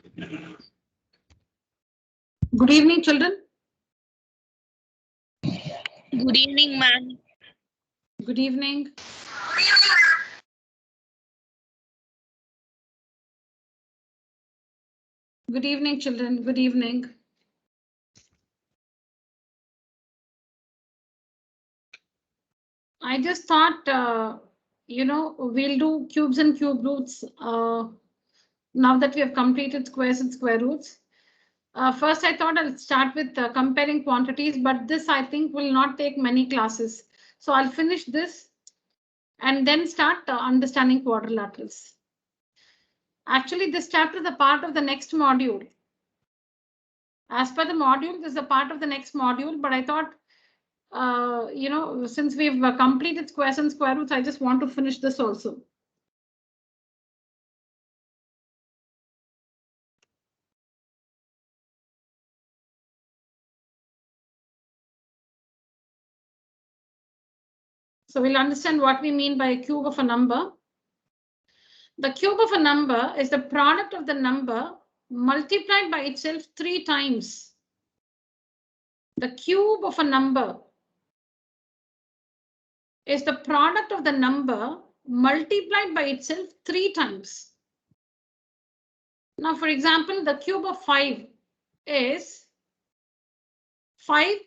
Good evening, children. Good evening, ma'am. Good evening. Good evening, children. Good evening. I just thought, we'll do cubes and cube roots now that we have completed squares and square roots. First, I thought I'll start with comparing quantities, but this I think will not take many classes. So I'll finish this and then start understanding quadrilaterals. Actually, this chapter is a part of the next module. As per the module, this is a part of the next module, but I thought, since we've completed squares and square roots, I just want to finish this also. So we'll understand what we mean by a cube of a number. The cube of a number is the product of the number multiplied by itself 3 times. The cube of a number is the product of the number multiplied by itself 3 times. Now, for example, the cube of 5 is 5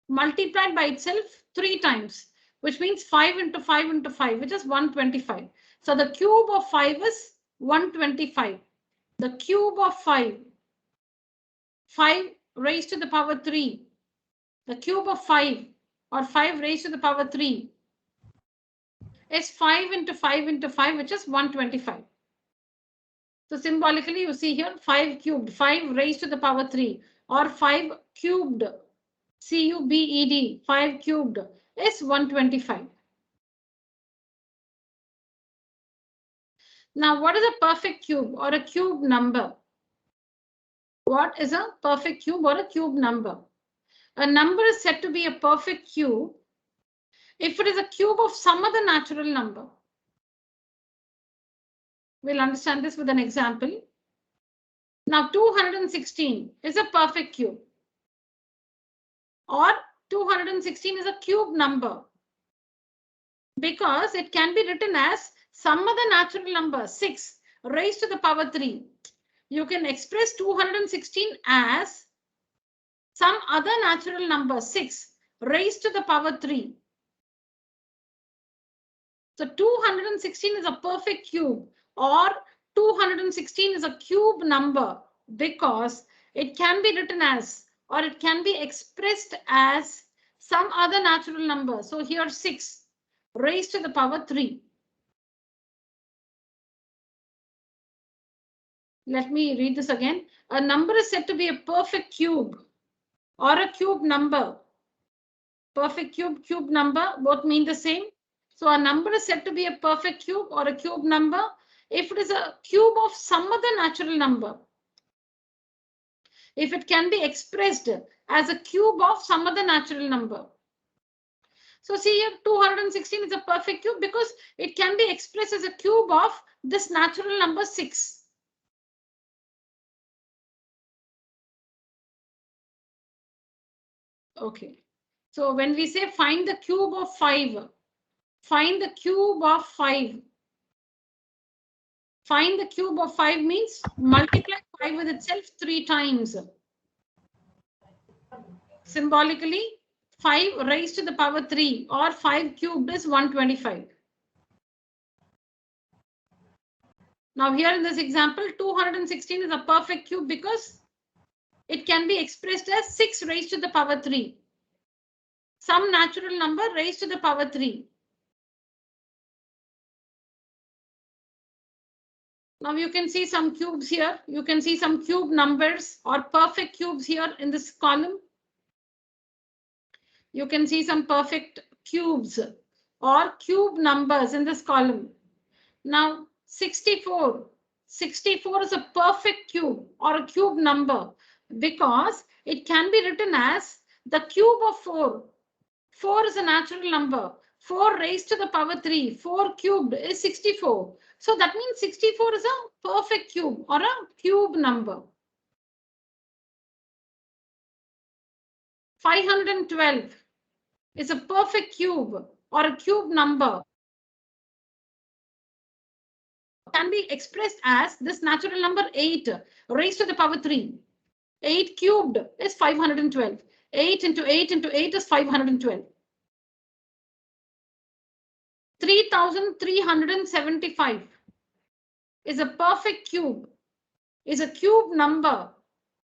multiplied by itself 3 times, which means 5 into 5 into 5, which is 125. So the cube of 5 is 125. The cube of 5 raised to the power 3. The cube of 5 or 5 raised to the power 3 is 5 into 5 into 5, which is 125. So symbolically, you see here 5 cubed, 5 raised to the power 3 or 5 cubed, CUBED, 5 cubed is 125. Now, what is a perfect cube or a cube number? What is a perfect cube or a cube number? A number is said to be a perfect cube if it is a cube of some other natural number. We'll understand this with an example. Now, 216 is a perfect cube, or 216 is a cube number because it can be written as some other natural number, 6 raised to the power 3. You can express 216 as some other natural number, 6 raised to the power 3. So 216 is a perfect cube, or 216 is a cube number because it can be written as, or it can be expressed as some other natural number. So here 6 raised to the power 3. Let me read this again. A number is said to be a perfect cube or a cube number. Perfect cube, cube number, both mean the same. So a number is said to be a perfect cube or a cube number if it is a cube of some other natural number. If it can be expressed as a cube of some other natural number. So see here, 216 is a perfect cube because it can be expressed as a cube of this natural number 6. Okay. So when we say find the cube of 5, find the cube of 5. Find the cube of 5 means multiply 5 with itself 3 times. Symbolically, 5 raised to the power 3 or 5 cubed is 125. Now here in this example, 216 is a perfect cube because it can be expressed as 6 raised to the power 3. Some natural number raised to the power 3. Now you can see some cubes here. You can see some cube numbers or perfect cubes here in this column. You can see some perfect cubes or cube numbers in this column. Now 64 is a perfect cube or a cube number because it can be written as the cube of 4. 4 is a natural number. 4 raised to the power 3. 4 cubed is 64. So that means 64 is a perfect cube or a cube number. 512 is a perfect cube or a cube number. Can be expressed as this natural number 8 raised to the power 3. 8 cubed is 512. 8 into 8 into 8 is 512. 3375 is a perfect cube, is a cube number.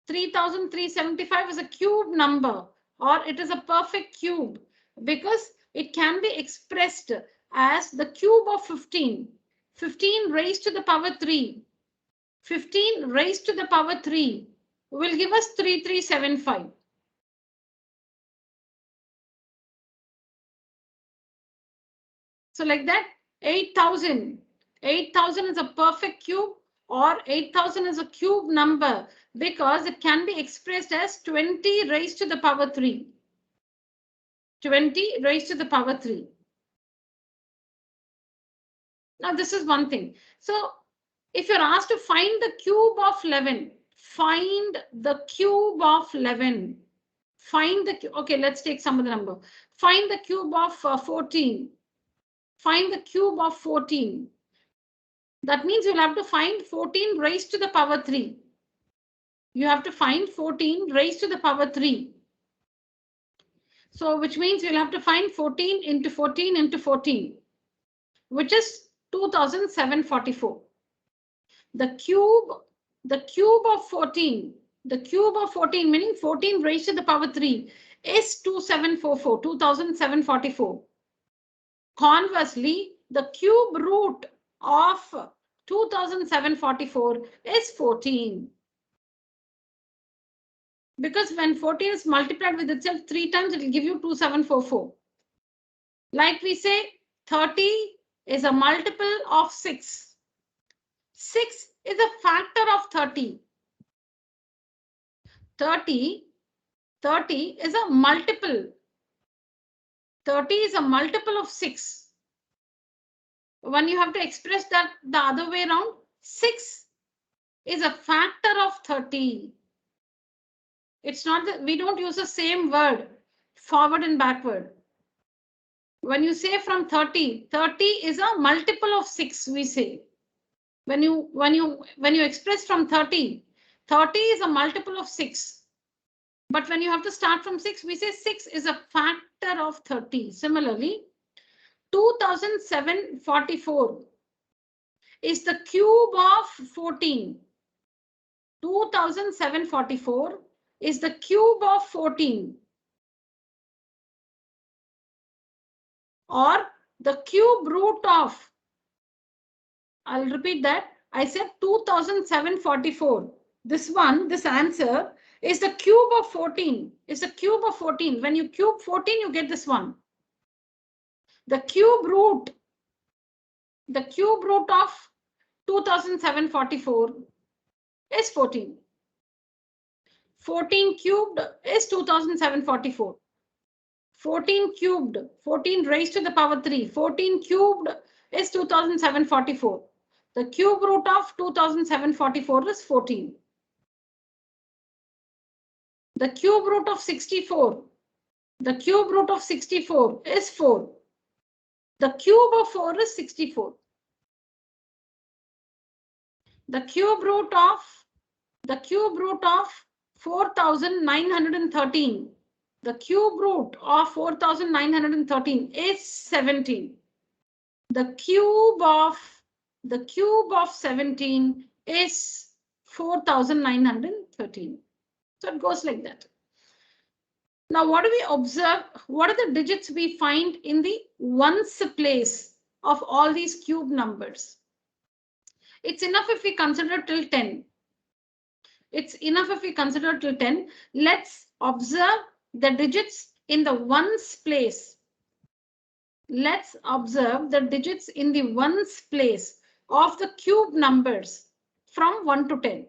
3375 is a cube number, or it is a perfect cube because it can be expressed as the cube of 15. 15 raised to the power 3. 15 raised to the power 3 will give us 3375. So like that, 8000. 8000 is a perfect cube, or 8000 is a cube number because it can be expressed as 20 raised to the power 3. 20 raised to the power 3. Now this is one thing. So if you're asked to find the cube of 11, find the cube of 11. Find the, okay, let's take some of the number. Find the cube of 14. Find the cube of 14. That means you'll have to find 14 raised to the power 3. You have to find 14 raised to the power 3. So which means you'll have to find 14 into 14 into 14, which is 2744. The cube of 14, the cube of 14 meaning 14 raised to the power 3 is 2744, 2744. Conversely, the cube root of 2744 is 14. Because when 14 is multiplied with itself 3 times, it will give you 2744. Like we say, 30 is a multiple of 6. 6 is a factor of 30. 30 is a multiple. 30 is a multiple of 6. When you have to express that the other way around, 6 is a factor of 30. It's not that we don't use the same word forward and backward. When you say from 30, 30 is a multiple of 6, we say. When you express from 30, 30 is a multiple of 6. But when you have to start from 6, we say 6 is a factor of 30. Similarly, 2744 is the cube of 14. 2744 is the cube of 14. Or the cube root of, I'll repeat that. I said 2744. This one, this answer is the cube of 14. Is the cube of 14. When you cube 14, you get this one. The cube root of 2744 is 14. 14 cubed is 2744. 14 cubed, 14 raised to the power 3. 14 cubed is 2744. The cube root of 2744 is 14. The cube root of 64. The cube root of 64 is 4. The cube of 4 is 64. The cube root of 4913. The cube root of 4913 is 17. The cube of 17 is 4913. So it goes like that. Now, what do we observe? What are the digits we find in the ones place of all these cube numbers? It's enough if we consider till 10. It's enough if we consider till 10. Let's observe the digits in the ones place. Let's observe the digits in the ones place of the cube numbers from 1 to 10.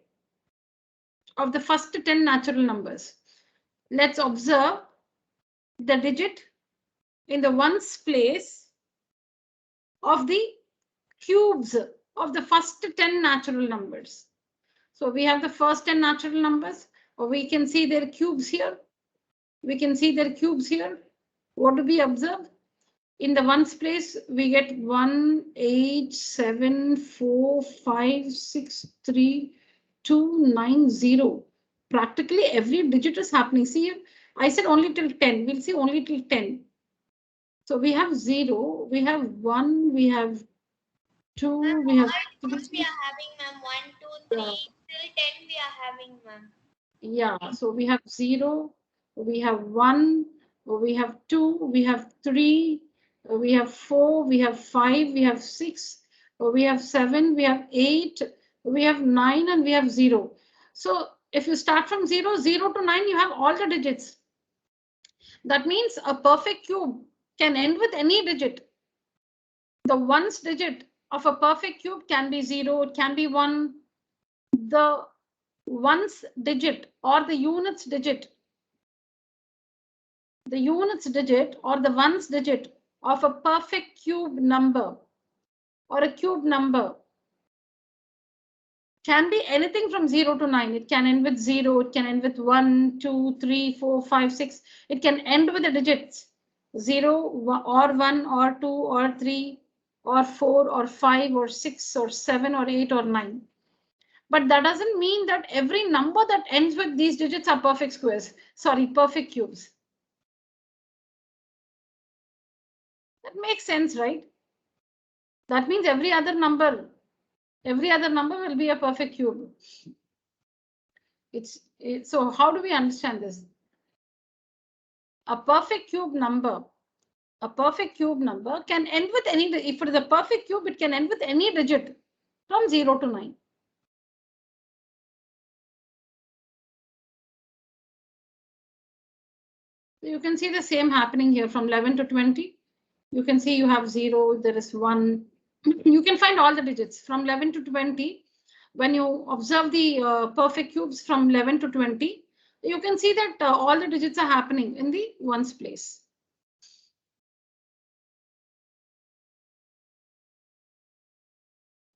Of the first 10 natural numbers. Let's observe the digit in the ones place of the cubes of the first 10 natural numbers. So we have the first 10 natural numbers, or we can see their cubes here. We can see their cubes here. What do we observe? In the ones place, we get 1, 8, 7, 4, 5, 6, 3, 2, 9, 0. Practically every digit is happening. See, I said only till 10. We'll see only till 10. So we have 0, we have 1, we have 2, we have 3. We are having, ma'am, 1, 2, 3 till 10 we are having, ma'am. Yeah, so we have 0, we have 1, we have 2, we have 3, we have 4, we have 5, we have 6, we have 7, we have 8, we have 9, and we have 0. So if you start from 0, 0 to 9, you have all the digits. That means a perfect cube can end with any digit. The ones digit of a perfect cube can be 0, it can be 1. The ones digit or the units digit or the ones digit of a perfect cube number or a cube number can be anything from 0 to 9. It can end with 0, it can end with 1, 2, 3, 4, 5, 6. It can end with the digits 0 or 1 or 2 or 3 or 4 or 5 or 6 or 7 or 8 or 9. But that doesn't mean that every number that ends with these digits are perfect squares. Sorry, perfect cubes. That makes sense, right? That means every other number will be a perfect cube. So how do we understand this? A perfect cube number can end with any, if it is a perfect cube, it can end with any digit from 0 to 9. So you can see the same happening here from 11 to 20. You can see you have 0, there is 1. You can find all the digits from 11 to 20. When you observe the perfect cubes from 11 to 20, you can see that all the digits are happening in the ones place.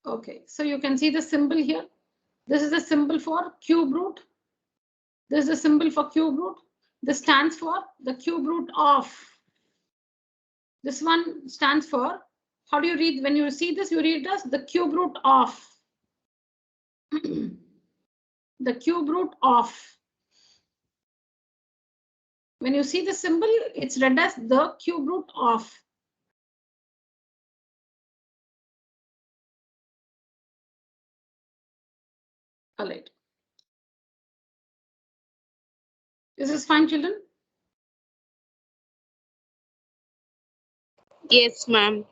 Okay, so you can see the symbol here. This is the symbol for cube root. This is the symbol for cube root. This stands for the cube root of. This one stands for, how do you read? When you see this, you read as the cube root of. The cube root of. When you see the symbol, it's read as the cube root of. All right. Is this fine, children? Yes, ma'am.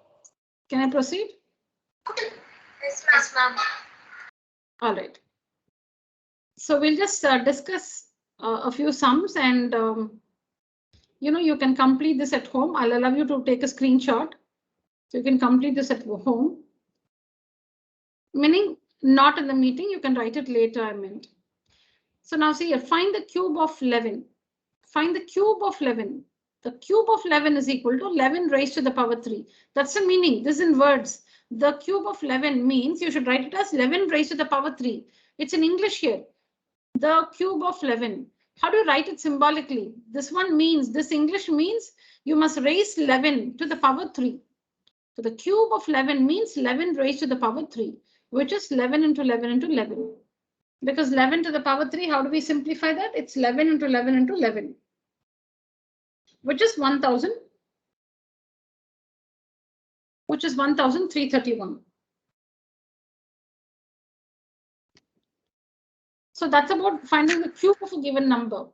Can I proceed? Yes, ma'am. All right. So we'll just discuss a few sums, and you can complete this at home. I'll allow you to take a screenshot. So you can complete this at home. Meaning not in the meeting, you can write it later, I meant. So now see here, find the cube of 11. Find the cube of 11. The cube of 11 is equal to 11 raised to the power 3. That's the meaning. This is in words. The cube of 11 means you should write it as 11 raised to the power 3. It's in English here. The cube of 11. How do you write it symbolically? This one means, this English means you must raise 11 to the power 3. So the cube of 11 means 11 raised to the power 3, which is 11 into 11 into 11. Because 11 to the power 3, how do we simplify that? It's 11 into 11 into 11, which is 1000, which is 1331. So that's about finding the cube of a given number.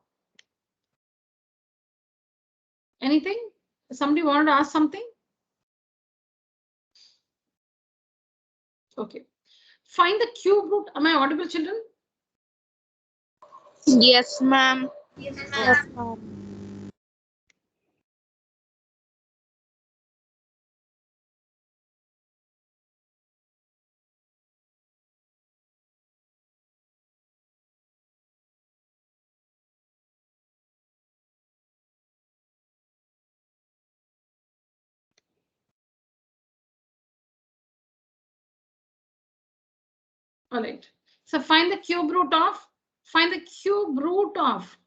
Anything? Somebody wanted to ask something? Okay. Find the cube root. Am I audible, children? Yes, ma'am. Yes, ma'am. All right. So find the cube root of, find the cube root of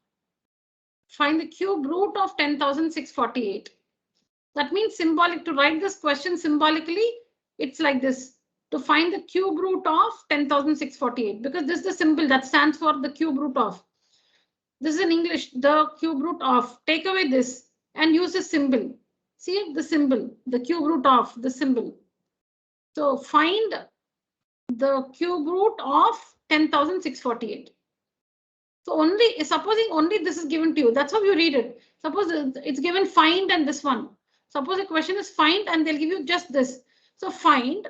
10,648. That means symbolic. To write this question symbolically, it's like this. To find the cube root of 10,648, because this is the symbol that stands for the cube root of. This is in English, the cube root of. Take away this and use the symbol. See the symbol, the cube root of the symbol. So find the cube root of 10,648. So only, supposing only this is given to you, that's how you read it. Suppose it's given find and this one. Suppose the question is find and they'll give you just this. So find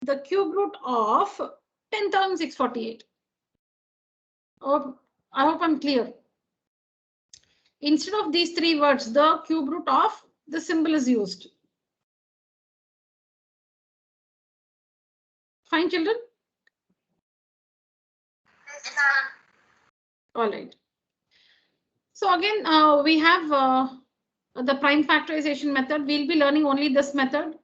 the cube root of 10,648. Oh, I hope I'm clear. Instead of these three words, the cube root of, the symbol is used. Fine, children? Yes, ma'am. All right. So again, we have the prime factorization method. We'll be learning only this method.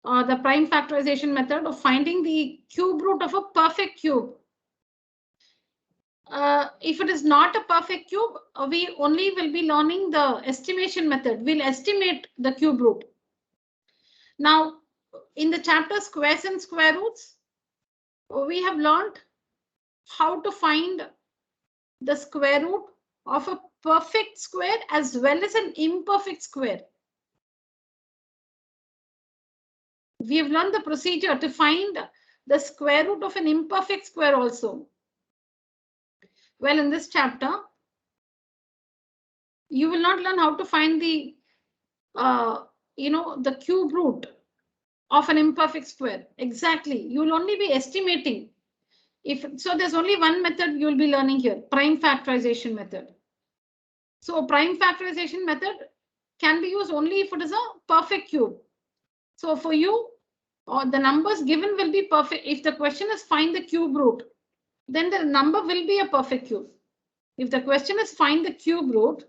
The prime factorization method of finding the cube root of a perfect cube. If it is not a perfect cube, we only will be learning the estimation method. We'll estimate the cube root. Now, in the chapter squares and square roots, we have learned how to find the square root of a perfect square as well as an imperfect square. We have learned the procedure to find the square root of an imperfect square also. Well, in this chapter, you will not learn how to find the, the cube root of an imperfect square. Exactly. You will only be estimating. So there's only one method you will be learning here, prime factorization method. So prime factorization method can be used only if it is a perfect cube. So for you, the numbers given will be perfect. If the question is find the cube root, then the number will be a perfect cube. If the question is find the cube root,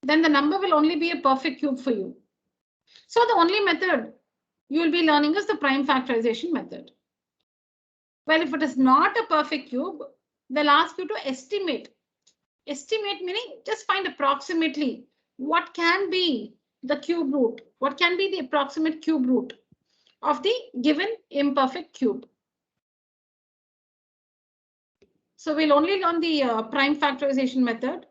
then the number will only be a perfect cube for you. So the only method you will be learning is the prime factorization method. Well, if it is not a perfect cube, they'll ask you to estimate. Estimate meaning just find approximately what can be the cube root, what can be the approximate cube root of the given imperfect cube. So we'll only learn the prime factorization method.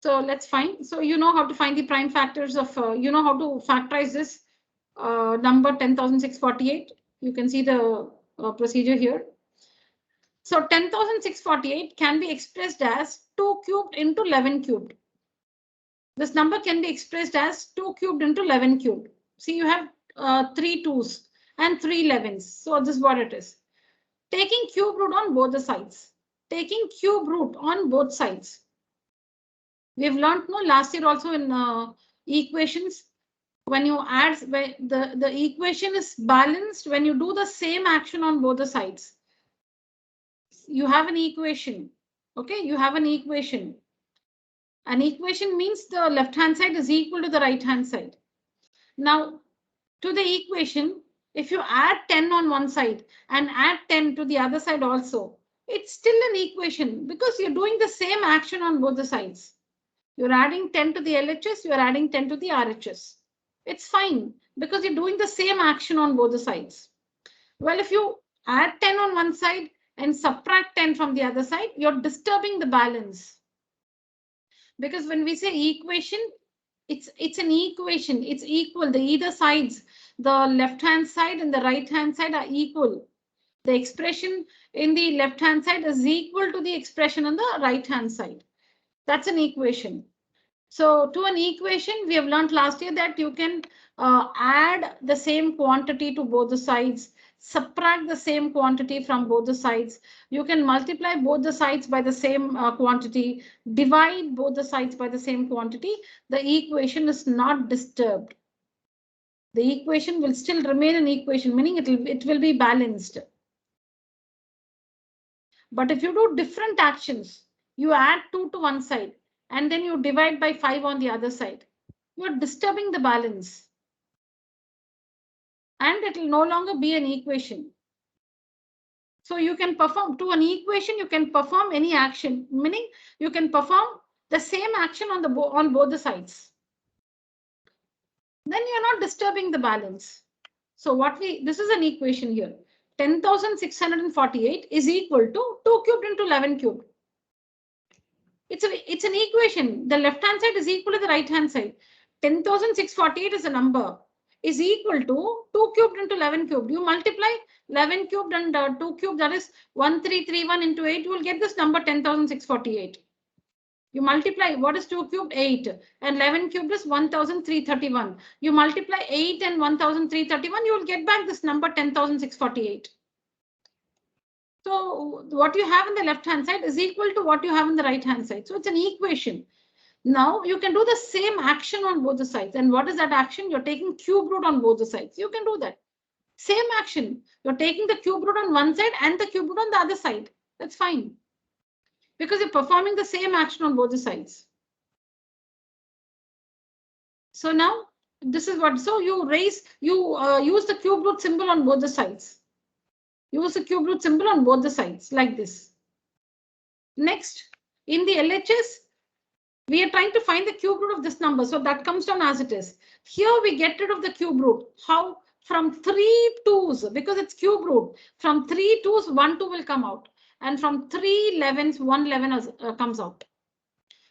So let's find. So you know how to find the prime factors of, you know how to factorize this number 10,648. You can see the procedure here. So 10,648 can be expressed as 2 cubed into 11 cubed. This number can be expressed as 2 cubed into 11 cubed. See, you have 3 2s and 3 11s. So this is what it is. Taking cube root on both the sides. Taking cube root on both sides. We have learned last year also in equations. When you add, the equation is balanced when you do the same action on both the sides. You have an equation. Okay, you have an equation. An equation means the left hand side is equal to the right hand side. Now, to the equation, if you add 10 on one side and add 10 to the other side also, it's still an equation because you're doing the same action on both the sides. You're adding 10 to the LHS, you're adding 10 to the RHS. It's fine because you're doing the same action on both the sides. Well, if you add 10 on one side and subtract 10 from the other side, you're disturbing the balance. Because when we say equation, it's an equation. It's equal. The either sides, the left hand side and the right hand side are equal. The expression in the left hand side is equal to the expression on the right hand side. That's an equation. So to an equation, we have learned last year that you can add the same quantity to both the sides, subtract the same quantity from both the sides. You can multiply both the sides by the same quantity, divide both the sides by the same quantity. The equation is not disturbed. The equation will still remain an equation, meaning it will be balanced. But if you do different actions, you add 2 to one side and then you divide by 5 on the other side, you're disturbing the balance. And it will no longer be an equation. So you can perform to an equation, you can perform any action, meaning you can perform the same action on both the sides. Then you're not disturbing the balance. So this is an equation here. 10,648 is equal to 2 cubed into 11 cubed. It's an equation. The left hand side is equal to the right hand side. 10,648 is a number, is equal to 2 cubed into 11 cubed. You multiply 11 cubed and 2 cubed, that is 1331 into 8. You will get this number 10,648. You multiply what is 2 cubed? 8. And 11 cubed is 1331. You multiply 8 and 1331, you will get back this number 10,648. So what you have in the left hand side is equal to what you have in the right hand side. So it's an equation. Now you can do the same action on both the sides. And what is that action? You're taking cube root on both the sides. You can do that. Same action. You're taking the cube root on one side and the cube root on the other side. That's fine. Because you're performing the same action on both the sides. So now this is what, so you use the cube root symbol on both the sides. Use the cube root symbol on both the sides like this. Next, in the LHS, we are trying to find the cube root of this number. So that comes down as it is. Here we get rid of the cube root. How? From 3 2s, because it's cube root. From 3 2s, 1 2 will come out. And from 3 11s, 1 11 comes out.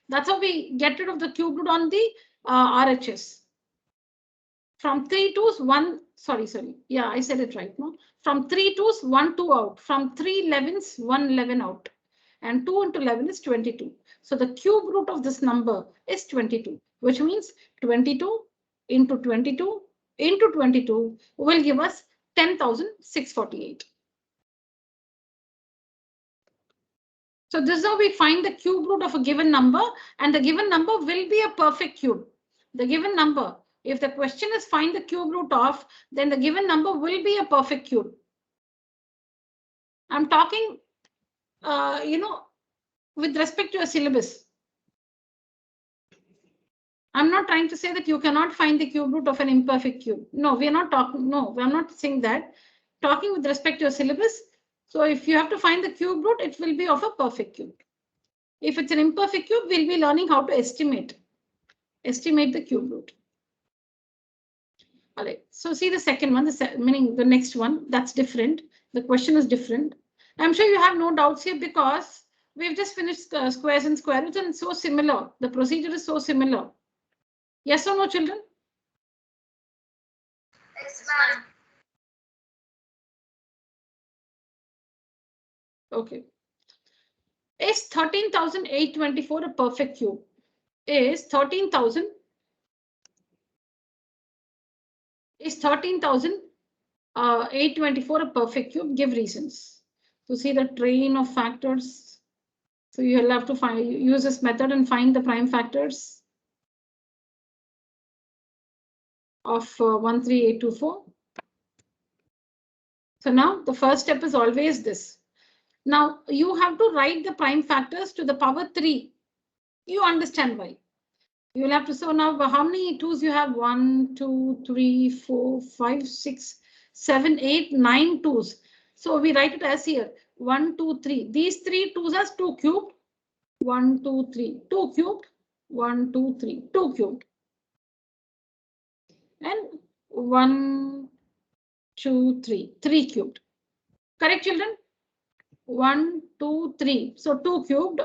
That's how we get rid of the cube root on the RHS. From 3 2s, 1, sorry. Yeah, I said it right. No? From 3 2s, 1 2 out. From 3 11s, 1 11 out. And 2 into 11 is 22. So the cube root of this number is 22, which means 22 into 22 into 22 will give us 10,648. So this is how we find the cube root of a given number, and the given number will be a perfect cube. The given number, if the question is find the cube root of, then the given number will be a perfect cube. I'm talking, with respect to a syllabus. I'm not trying to say that you cannot find the cube root of an imperfect cube. No, we are not talking. No, I'm not saying that. Talking with respect to a syllabus. So if you have to find the cube root, it will be of a perfect cube. If it's an imperfect cube, we'll be learning how to estimate the cube root. All right. So see the second one, meaning the next one. That's different. The question is different. I'm sure you have no doubts here because we've just finished squares and square roots, and it's so similar. The procedure is so similar. Yes or no, children? Yes, ma'am. Okay. Is 13,824 a perfect cube? Is 13,824 a perfect cube? Give reasons. To see the train of factors. So you'll have to use this method and find the prime factors of 13824. So now the first step is always this. Now you have to write the prime factors to the power 3. You understand why. You will have to, so now how many 2s you have? 1, 2, 3, 4, 5, 6, 7, 8, 9 2s. So we write it as here 1, 2, 3. These 3 2s as 2 cubed. 1, 2, 3, 2 cubed. 1, 2, 3, 2 cubed. And 1, 2, 3, 3 cubed. Correct, children? 1, 2, 3. So 2 cubed.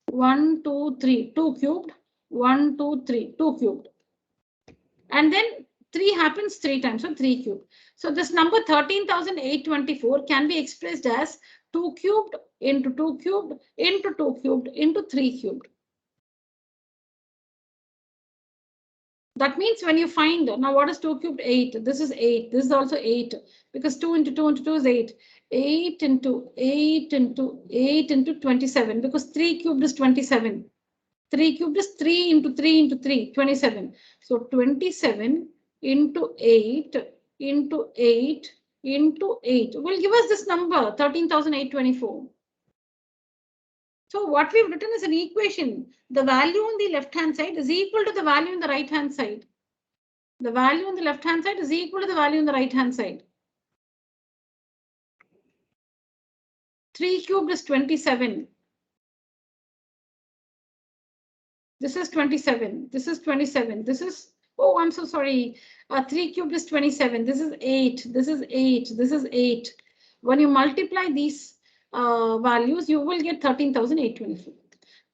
1, 2, 3, 2 cubed. 1, 2, 3, 2 cubed. And then 3 happens 3 times, so 3 cubed. So this number 13,824 can be expressed as 2 cubed into 2 cubed into 2 cubed into 3 cubed. That means when you find, now what is 2 cubed? 8. This is 8. This is also 8 because 2 into 2 into 2 is 8. 8 into 8 into 8 into 27 because 3 cubed is 27. 3 cubed is 3 into 3 into 3, 27. So 27 into 8 into 8 into 8 will give us this number 13,824. So what we've written is an equation. The value on the left hand side is equal to the value on the right hand side. The value on the left hand side is equal to the value on the right hand side. 3 cubed is 27. This is 27. This is 27. This is, oh, I'm so sorry. 3 cubed is 27. This is 8. This is 8. This is 8. When you multiply these values, you will get 13,824.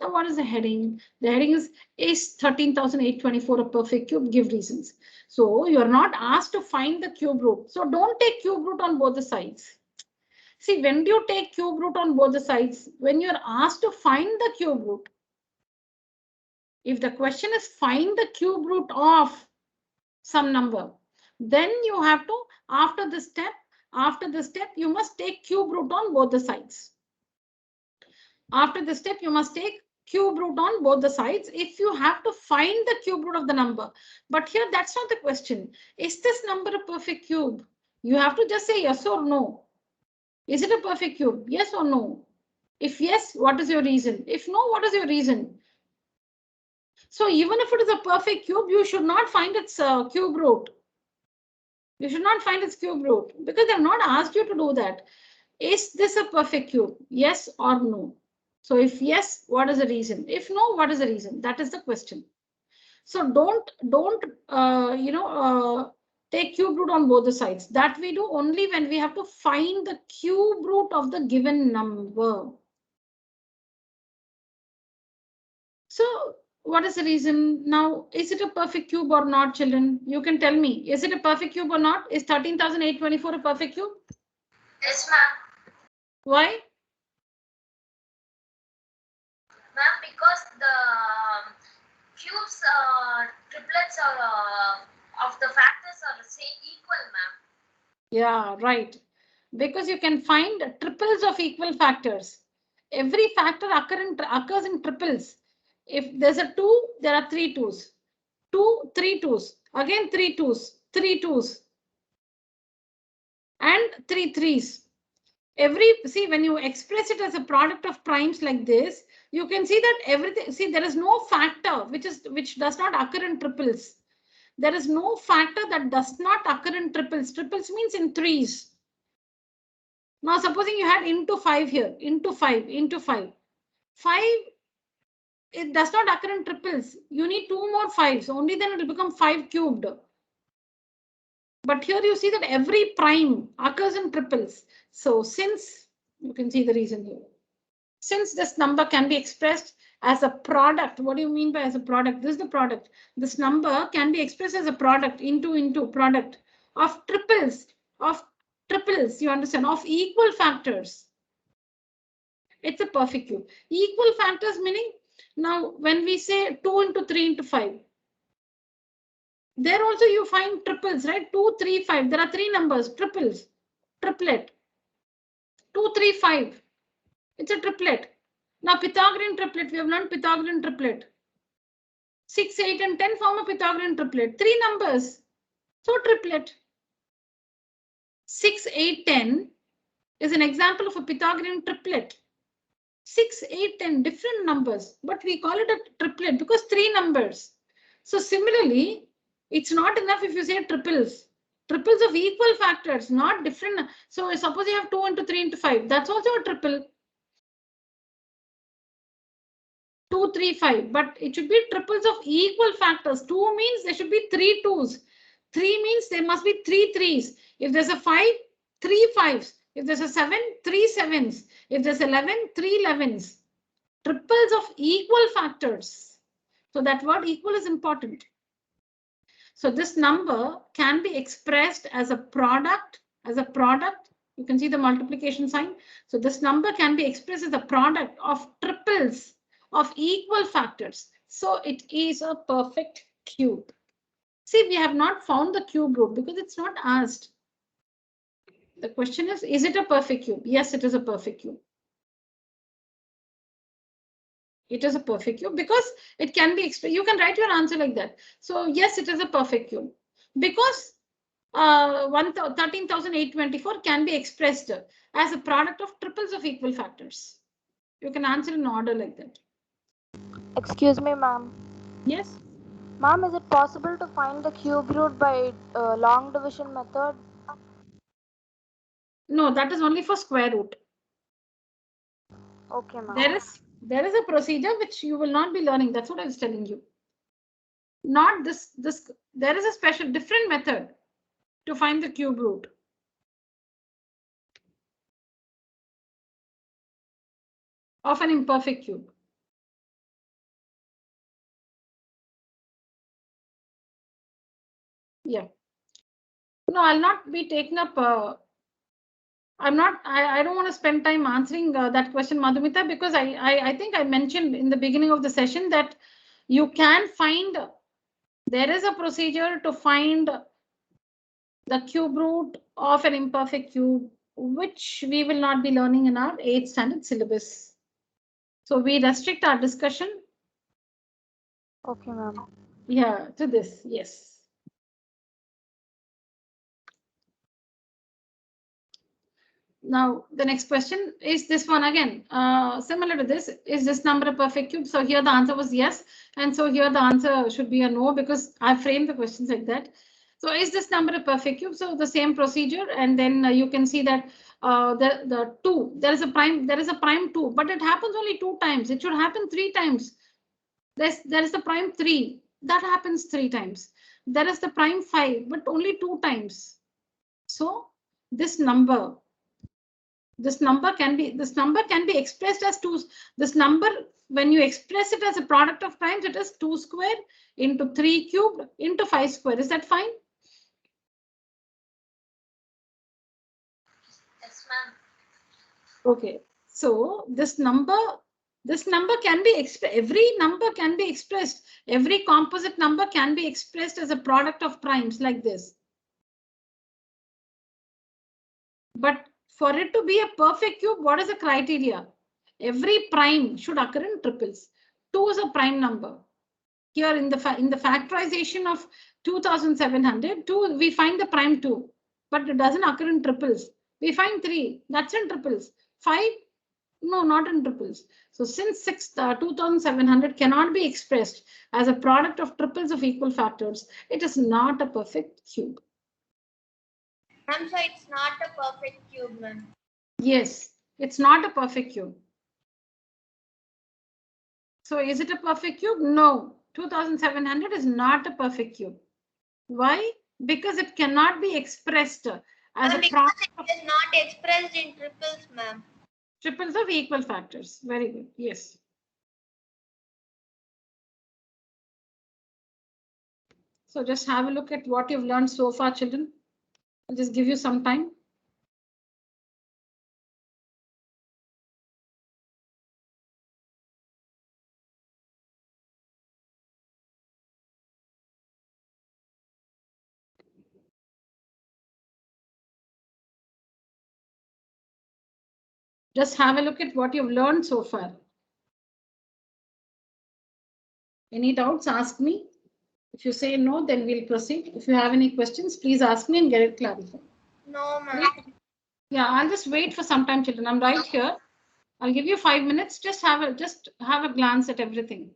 Now, what is the heading? The heading is 13,824 a perfect cube? Give reasons. So you're not asked to find the cube root. So don't take cube root on both the sides. See, when do you take cube root on both the sides? When you're asked to find the cube root. If the question is find the cube root of some number, then you have to, after this step, you must take cube root on both the sides. After this step, you must take cube root on both the sides if you have to find the cube root of the number. But here, that's not the question. Is this number a perfect cube? You have to just say yes or no. Is it a perfect cube? Yes or no? If yes, what is your reason? If no, what is your reason? So even if it is a perfect cube, you should not find its cube root. You should not find its cube root because they have not asked you to do that. Is this a perfect cube? Yes or no? So if yes, what is the reason? If no, what is the reason? That is the question. So don't take cube root on both the sides. That we do only when we have to find the cube root of the given number. So what is the reason? Now, is it a perfect cube or not, children? You can tell me. Is it a perfect cube or not? Is 13,824 a perfect cube? Yes, ma'am. Why? Ma'am, because the cubes, triplets are of the factors are the same equal, ma'am. Yeah, right. Because you can find triples of equal factors. Every factor occurs in triples. If there's a 2, there are 3 2s. 2, 3 2s. Again 3 2s. 3 2s. And 3 3s. See, when you express it as a product of primes like this, you can see that everything, see, there is no factor which does not occur in triples. There is no factor that does not occur in triples. Triples means in threes. Now, supposing you had into 5 here, into 5, into 5. 5, it does not occur in triples. You need 2 more 5s. Only then it will become 5 cubed. But here you see that every prime occurs in triples. So since, you can see the reason here. Since this number can be expressed as a product, what do you mean by as a product? This is the product. This number can be expressed as a product into product of triples, you understand, of equal factors. It's a perfect cube. Equal factors meaning, now when we say 2 into 3 into 5, there also you find triples, right? 2, 3, 5. There are 3 numbers, triples, triplet. 2, 3, 5. It's a triplet. Now Pythagorean triplet, we have learned Pythagorean triplet. 6, 8 and 10 form a Pythagorean triplet. 3 numbers. So triplet. 6, 8, 10 is an example of a Pythagorean triplet. 6, 8, 10 different numbers, but we call it a triplet because 3 numbers. So similarly, it's not enough if you say triples. Triples of equal factors, not different. So suppose you have 2 into 3 into 5. That's also a triple. 2, 3, 5. But it should be triples of equal factors. 2 means there should be 3 2s. 3 means there must be 3 3s. If there's a 5, 3 5s. If there's a 7, 3 7s. If there's 11, 3 11s. Triples of equal factors. So that word equal is important. So this number can be expressed as a product. You can see the multiplication sign. So this number can be expressed as a product of triples of equal factors. So it is a perfect cube. See, we have not found the cube root because it's not asked. The question is it a perfect cube? Yes, it is a perfect cube. It is a perfect cube because it can be expressed. You can write your answer like that. So yes, it is a perfect cube because 13,824 can be expressed as a product of triples of equal factors. You can answer in order like that. Excuse me, ma'am. Yes. Ma'am, is it possible to find the cube root by long division method? No, that is only for square root. Okay, ma'am. There is a procedure which you will not be learning. That's what I was telling you. Not this. There is a special different method to find the cube root. Of an imperfect cube. Yeah. No, I'll not be taking up. I don't want to spend time answering that question, Madhumita, because I think I mentioned in the beginning of the session that you can find. There is a procedure to find the cube root of an imperfect cube, which we will not be learning in our 8th standard syllabus. So we restrict our discussion. Okay, ma'am. Yeah, to this, yes. Now, the next question is this one again. Similar to this, is this number a perfect cube? So here the answer was yes. And so here the answer should be a no, because I framed the questions like that. So is this number a perfect cube? So the same procedure, and then you can see that the 2, there is a prime 2, but it happens only 2 times. It should happen 3 times. There is the prime 3, that happens 3 times. There is the prime 5, but only 2 times. So this number can be expressed as 2. This number, when you express it as a product of primes, it is 2 square into 3 cubed into 5 square. Is that fine? Yes, ma'am. Okay. So this number can be expressed. Every number can be expressed. Every composite number can be expressed as a product of primes like this. But for it to be a perfect cube, what is the criteria? Every prime should occur in triples. 2 is a prime number. Here in the factorization of 2700, 2, we find the prime 2, but it doesn't occur in triples. We find 3, that's in triples. 5, no, not in triples. So since 2700 cannot be expressed as a product of triples of equal factors, it is not a perfect cube. Ma'am, so it's not a perfect cube, ma'am. Yes, it's not a perfect cube. So is it a perfect cube? No, 2700 is not a perfect cube. Why? Because it cannot be expressed as a product of it is not expressed in triples, ma'am. triples of equal factors. Very good. Yes. So just have a look at what you've learned so far, children. I'll just give you some time. Just have a look at what you've learned so far. Any doubts, ask me. If you say no, then we'll proceed. If you have any questions, please ask me and get it clarified. No, ma'am. Yeah, I'll just wait for some time, children. I'm right here. I'll give you 5 minutes. Just have a glance at everything.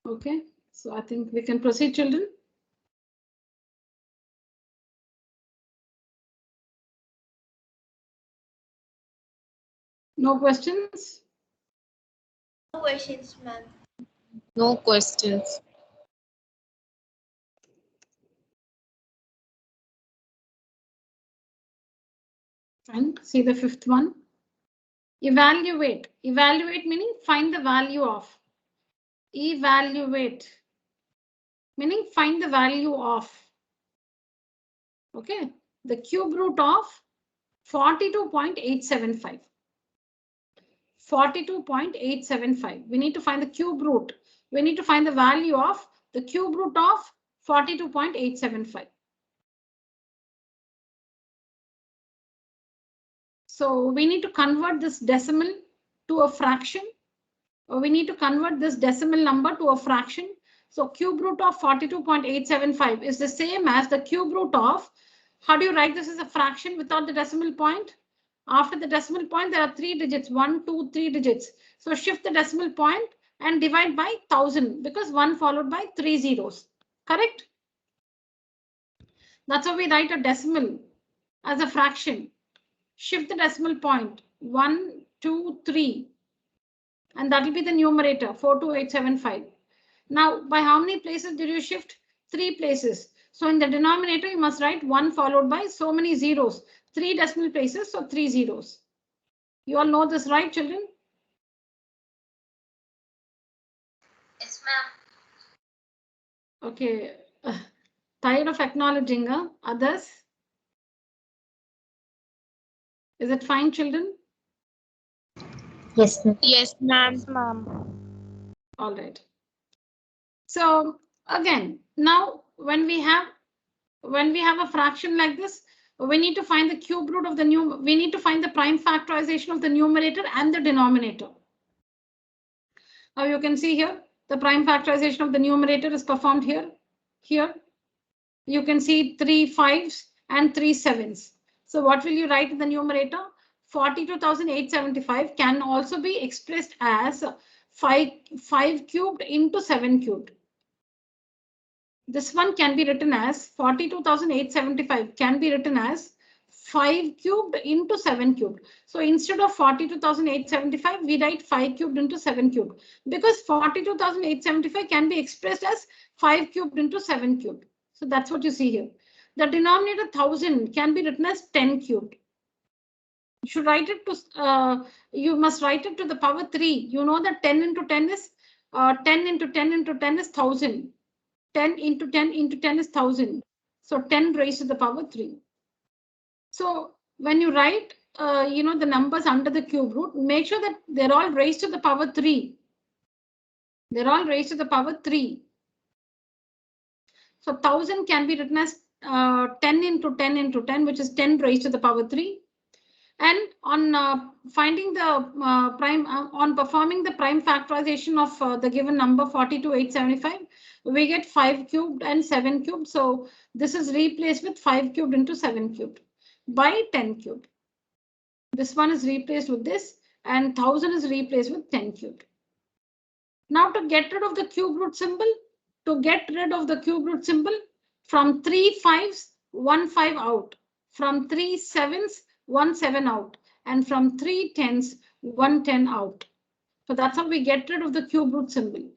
Okay, so I think we can proceed, children. No questions? No questions, ma'am. No questions. And see the fifth one. Evaluate. Evaluate meaning find the value of. Evaluate meaning find the value of. Okay, the cube root of 42.875. 42.875. We need to find the cube root. We need to find the value of the cube root of 42.875. So we need to convert this decimal to a fraction. Or we need to convert this decimal number to a fraction. So cube root of 42.875 is the same as the cube root of, how do you write this as a fraction without the decimal point? After the decimal point, there are 3 digits, 1, 2, 3 digits. So shift the decimal point and divide by 1000 because 1 followed by 3 zeros. Correct? That's how we write a decimal as a fraction. Shift the decimal point 1, 2, 3. And that will be the numerator 42875. Now, by how many places did you shift? 3 places. So in the denominator, you must write 1 followed by so many zeros. 3 decimal places, so 3 zeros. You all know this, right, children? Yes, ma'am. Okay. Tired of acknowledging others? Is it fine, children? Yes, ma'am. Yes, ma'am. Yes, ma'am. All right. So again, now when we have a fraction like this, we need to find the cube root of the we need to find the prime factorization of the numerator and the denominator. Now you can see here, the prime factorization of the numerator is performed here. Here, you can see 3 5s and 3 7s. So what will you write in the numerator? 42,875 can also be expressed as 5 cubed into 7 cubed. This one can be written as 42,875 can be written as 5 cubed into 7 cubed. So instead of 42,875, we write 5 cubed into 7 cubed because 42,875 can be expressed as 5 cubed into 7 cubed. So that's what you see here. The denominator 1000 can be written as 10 cubed. You should write it to, you must write it to the power 3. You know that 10 into 10 is 10 into 10 into 10 is 1000. 10 into 10 into 10 is 1000. So 10 raised to the power 3. So when you write, the numbers under the cube root, make sure that they're all raised to the power 3. They're all raised to the power 3. So 1000 can be written as 10 into 10 into 10, which is 10 raised to the power 3. And on finding the on performing the prime factorization of the given number 42,875, we get 5 cubed and 7 cubed. So this is replaced with 5 cubed into 7 cubed by 10 cubed. This one is replaced with this and 1000 is replaced with 10 cubed. Now to get rid of the cube root symbol, from 3 5s, 1 5 out, from 3 7s, 1 7 out, and from 3 10s, 1 10 out. So that's how we get rid of the cube root symbol.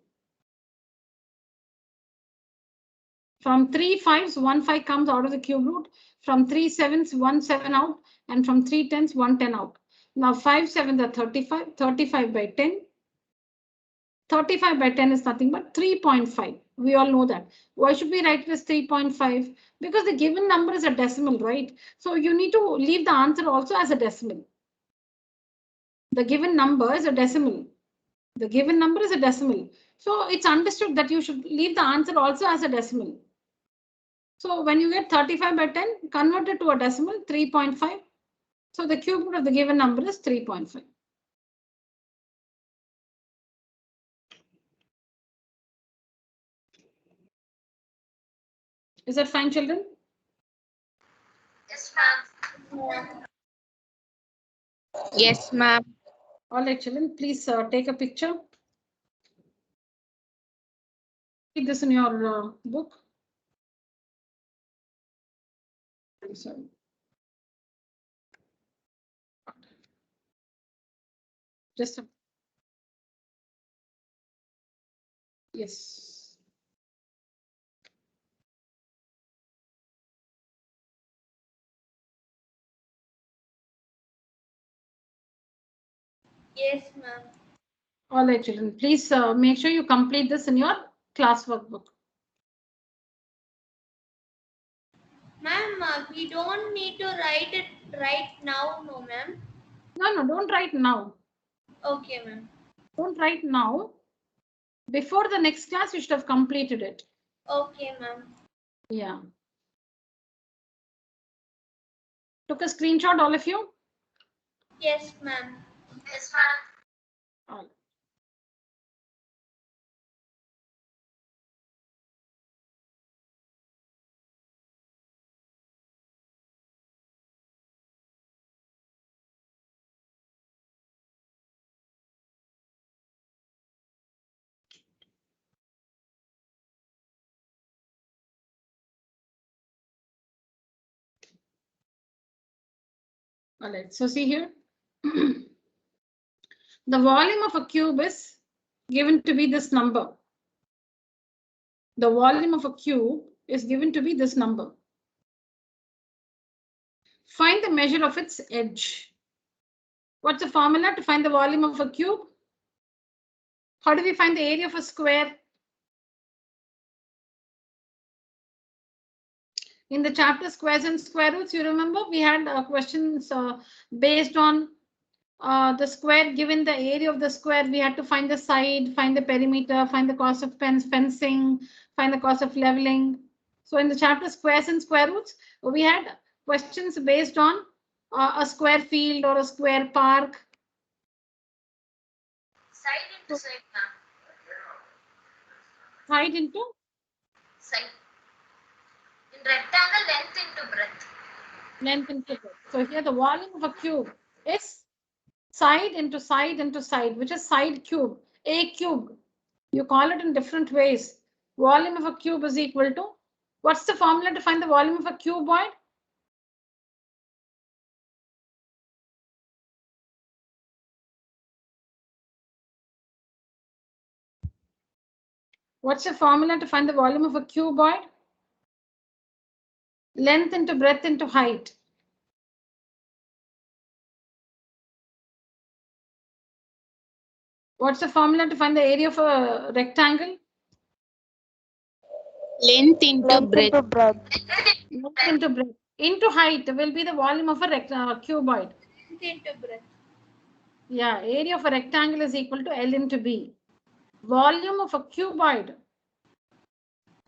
From 3 5s, 1 5 comes out of the cube root, from 3 7s, 1 7 out, and from 3 10s, 1 10 out. Now 5 7s are 35, 35 by 10. 35 by 10 is nothing but 3.5. We all know that. Why should we write it as 3.5? Because the given number is a decimal, right? So you need to leave the answer also as a decimal. The given number is a decimal. The given number is a decimal. So it's understood that you should leave the answer also as a decimal. So when you get 35 by 10, convert it to a decimal, 3.5. So the cube root of the given number is 3.5. Is that fine, children? Yes, ma'am. Yes, ma'am. All right, children, please take a picture. Read this in your book. I'm sorry. Just a, yes. Yes, ma'am. All right, children. Please make sure you complete this in your class workbook. Ma'am, we don't need to write it right now, no, ma'am. No, don't write now. Okay, ma'am. Don't write now. Before the next class, you should have completed it. Okay, ma'am. Yeah. Took a screenshot, all of you? Yes, ma'am. Yes, ma'am. All. All right, so see here. The volume of a cube is given to be this number. The volume of a cube is given to be this number. Find the measure of its edge. What's the formula to find the volume of a cube? How do we find the area of a square? In the chapter squares and square roots, you remember we had questions based on the square. Given the area of the square, we had to find the side, find the perimeter, find the cost of fencing, find the cost of leveling. So in the chapter squares and square roots, we had questions based on a square field or a square park. Side into side, ma'am. Side into? Side. In rectangle, length into breadth. Length into breadth. So here the volume of a cube is side into side into side, which is side cube, a cube. You call it in different ways. Volume of a cube is equal to, what's the formula to find the volume of a cuboid? What's the formula to find the volume of a cuboid? Length into breadth into height. What's the formula to find the area of a rectangle? Length into Length breadth. into breadth. Length into breadth. Into height will be the volume of a cuboid. Length into breadth. Yeah, area of a rectangle is equal to L into B. Volume of a cuboid.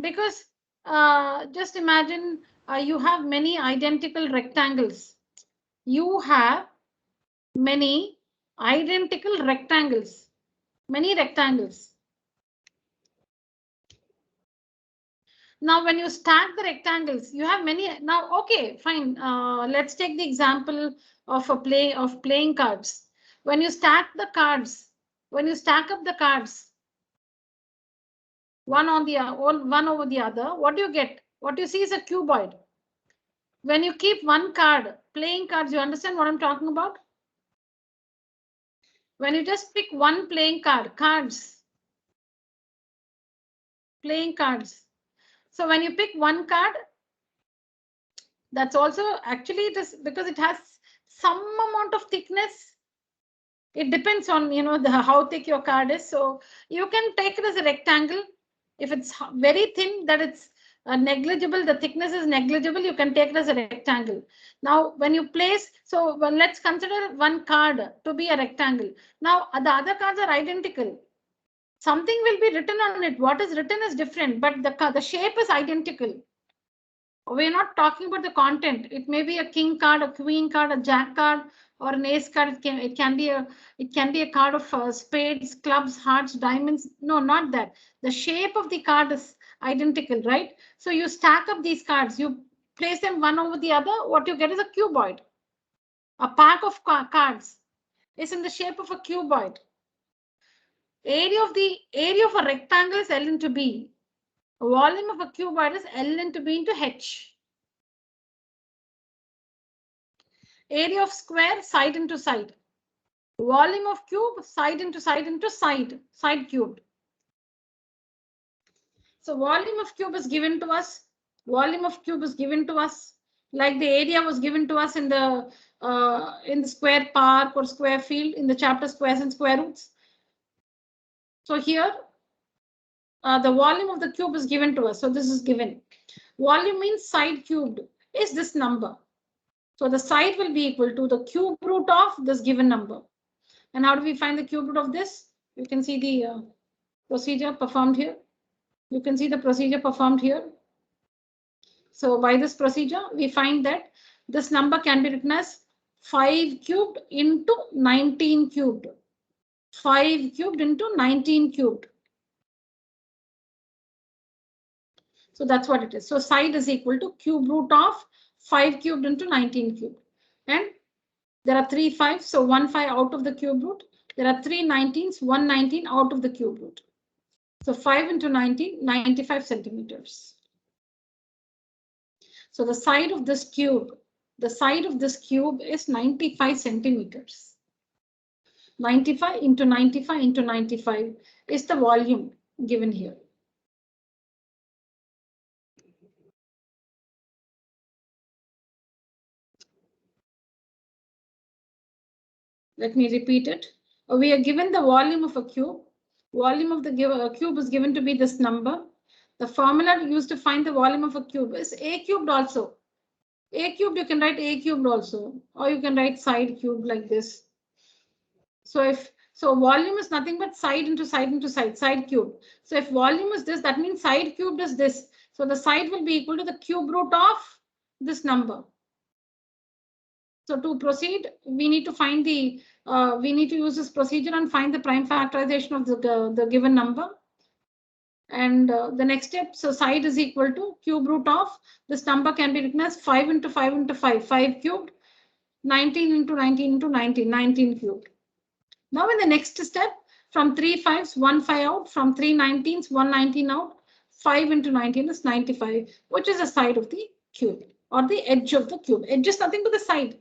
Because just imagine you have many identical rectangles. You have many identical rectangles. Many rectangles. Now, when you stack the rectangles, you have many. Now, okay, fine. Let's take the example of playing cards. When you stack the cards, when you stack up the cards, one over the other, what do you get? What you see is a cuboid. When you keep one card, playing cards, you understand what I'm talking about? When you just pick one playing card, playing cards. So when you pick one card, that's also actually it is because it has some amount of thickness. It depends on how thick your card is. So you can take it as a rectangle. If it's very thin, that it's negligible, the thickness is negligible, you can take it as a rectangle. Now when you place, so let's consider one card to be a rectangle. Now the other cards are identical. Something will be written on it. What is written is different, but the shape is identical. We're not talking about the content. It may be a king card, a queen card, a jack card, or an ace card. It can be a card of spades, clubs, hearts, diamonds. No, not that. The shape of the card is identical, right? So you stack up these cards, you place them one over the other. What you get is a cuboid. A pack of cards is in the shape of a cuboid. Area of a rectangle is L into B. Volume of a cuboid is L into B into H. Area of square, side into side. Volume of cube, side into side into side, side cubed. So volume of cube is given to us. Volume of cube is given to us. Like the area was given to us in the square park or square field in the chapter squares and square roots. So here, the volume of the cube is given to us. So this is given. Volume means side cubed is this number. So the side will be equal to the cube root of this given number. And how do we find the cube root of this? You can see the procedure performed here. You can see the procedure performed here. So by this procedure, we find that this number can be written as 5 cubed into 19 cubed. 5 cubed into 19 cubed. So that's what it is. So side is equal to cube root of 5 cubed into 19 cubed. And there are 3 5s, so 1 5 out of the cube root. There are 3 19s, 1 19 out of the cube root. So 5 into 19, 95 centimeters. So the side of this cube is 95 centimeters. 95 into 95 into 95 is the volume given here. Let me repeat it. We are given the volume of a cube. Volume of the cube is given to be this number. The formula used to find the volume of a cube is a cubed also. A cubed, you can write a cubed also, or you can write side cubed like this. So volume is nothing but side into side into side, side cubed. So if volume is this, that means side cubed is this. So the side will be equal to the cube root of this number. So to proceed, we need to find the, we need to use this procedure and find the prime factorization of the given number. And the next step, so side is equal to cube root of this number can be written as 5 into 5 into 5, 5 cubed, 19 into 19 into 19, 19 cubed. Now in the next step, from 3 5s, 1 5 out, from 3 19s, 1 19 out, 5 into 19 is 95, which is the side of the cube or the edge of the cube. Edge is nothing but the side.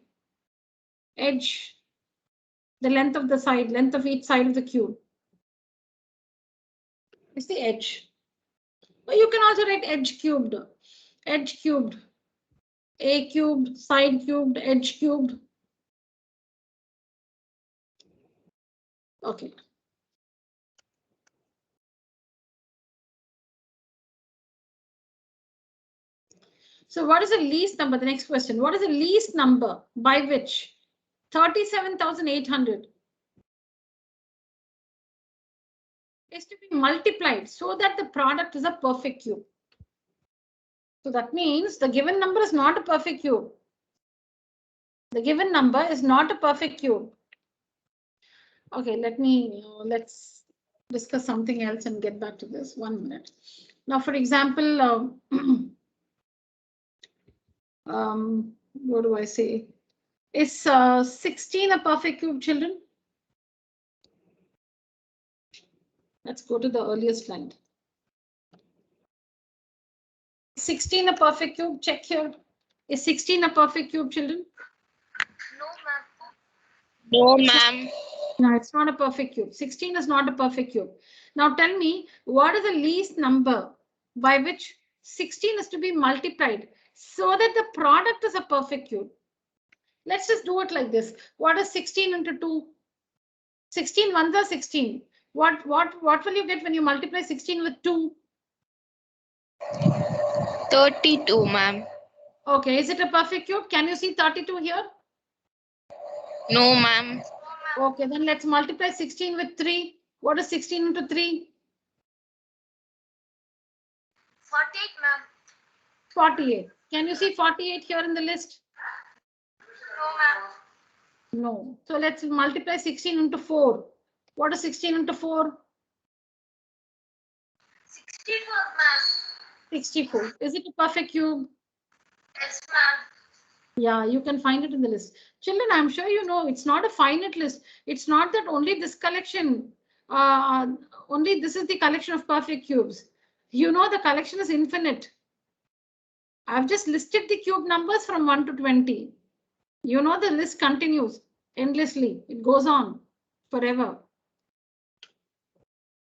Edge, the length of the side, length of each side of the cube is the edge. But you can also write edge cubed, a cubed, side cubed, edge cubed. Okay. So what is the least number? The next question. What is the least number by which 37,800 is to be multiplied so that the product is a perfect cube? So that means the given number is not a perfect cube. The given number is not a perfect cube. Okay, let's discuss something else and get back to this. 1 minute. Now, for example, what do I say? Is 16 a perfect cube, children? Let's go to the earliest slide. 16 a perfect cube? Check here. Is 16 a perfect cube, children? No, ma'am. No, it's not a perfect cube. 16 is not a perfect cube. Now tell me, what is the least number by which 16 is to be multiplied so that the product is a perfect cube? Let's just do it like this. What is 16 into 2? 16 ones are 16. What will you get when you multiply 16 with 2? 32, ma'am. Okay, is it a perfect cube? Can you see 32 here? No, ma'am. Okay, then let's multiply 16 with 3. What is 16 into 3? 48, ma'am. 48. Can you see 48 here in the list? No, ma'am. No. So let's multiply 16 into 4. What is 16 into 4? 64, ma'am. 64. Is it a perfect cube? Yes, ma'am. Yeah, you can find it in the list. Children, I'm sure you know it's not a finite list. It's not that only this collection, only this is the collection of perfect cubes. You know the collection is infinite. I've just listed the cube numbers from 1 to 20. You know the list continues endlessly. It goes on forever.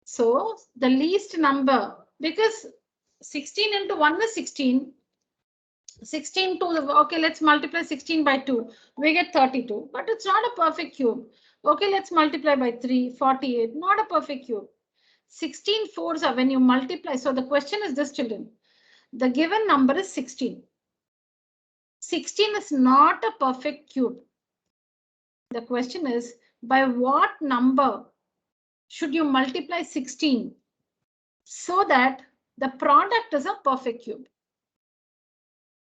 So the least number, because 16 into 1 is 16. 16 to the, okay, let's multiply 16 by 2. We get 32, but it's not a perfect cube. Okay, let's multiply by 3, 48, not a perfect cube. 16 fours are when you multiply. So the question is this, children. The given number is 16. 16 is not a perfect cube. The question is, by what number should you multiply 16 so that the product is a perfect cube?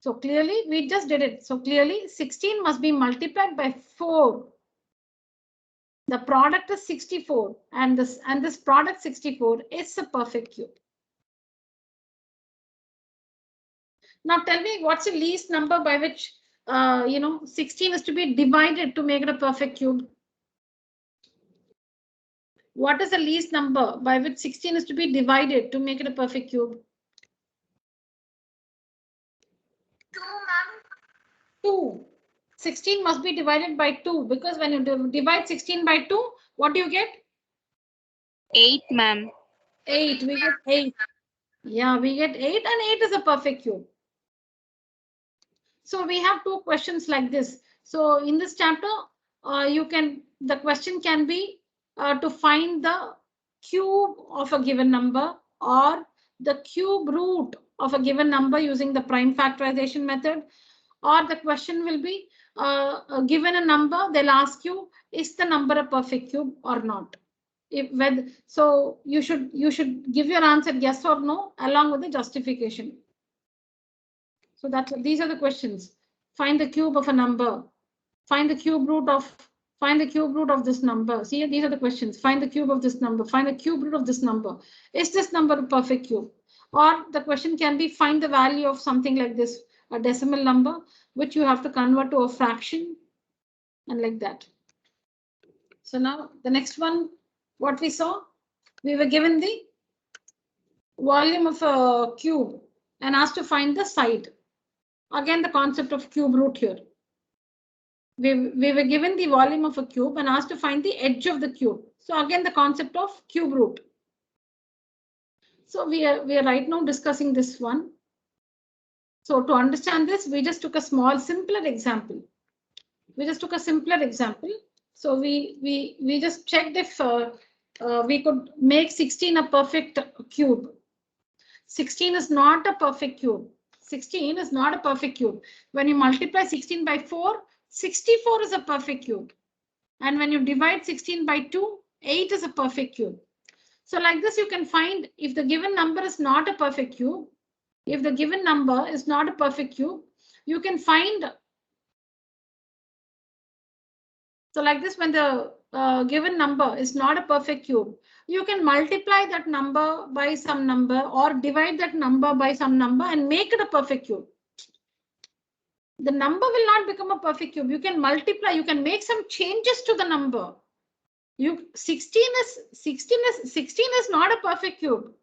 So clearly we just did it. So clearly 16 must be multiplied by 4. The product is 64 and this product 64 is a perfect cube. Now tell me what's the least number by which 16 is to be divided to make it a perfect cube. What is the least number by which 16 is to be divided to make it a perfect cube? 2, ma'am. 2. 16 must be divided by 2 because when you divide 16 by 2, what do you get? 8, ma'am. 8. We get 8. Yeah, we get 8 and 8 is a perfect cube. So we have 2 questions like this. So in this chapter, the question can be to find the cube of a given number or the cube root of a given number using the prime factorization method. Or the question will be given a number, they'll ask you, is the number a perfect cube or not? So you should give your answer yes or no along with the justification. So these are the questions. Find the cube of a number. Find the cube root of this number. See, these are the questions. Find the cube of this number. Find the cube root of this number. Is this number a perfect cube? Or the question can be find the value of something like this, a decimal number, which you have to convert to a fraction and like that. So now the next one, what we saw, we were given the volume of a cube and asked to find the side. Again, the concept of cube root here. We were given the volume of a cube and asked to find the edge of the cube. So again, the concept of cube root. So we are right now discussing this one. So to understand this, we just took a simpler example. So we just checked if we could make 16 a perfect cube. 16 is not a perfect cube. 16 is not a perfect cube. When you multiply 16 by 4, 64 is a perfect cube. And when you divide 16 by 2, 8 is a perfect cube. So like this, you can find if the given number is not a perfect cube, you can find. So like this, when the given number is not a perfect cube, you can multiply that number by some number or divide that number by some number and make it a perfect cube. The number will not become a perfect cube. You can multiply, you can make some changes to the number. 16 is not a perfect cube.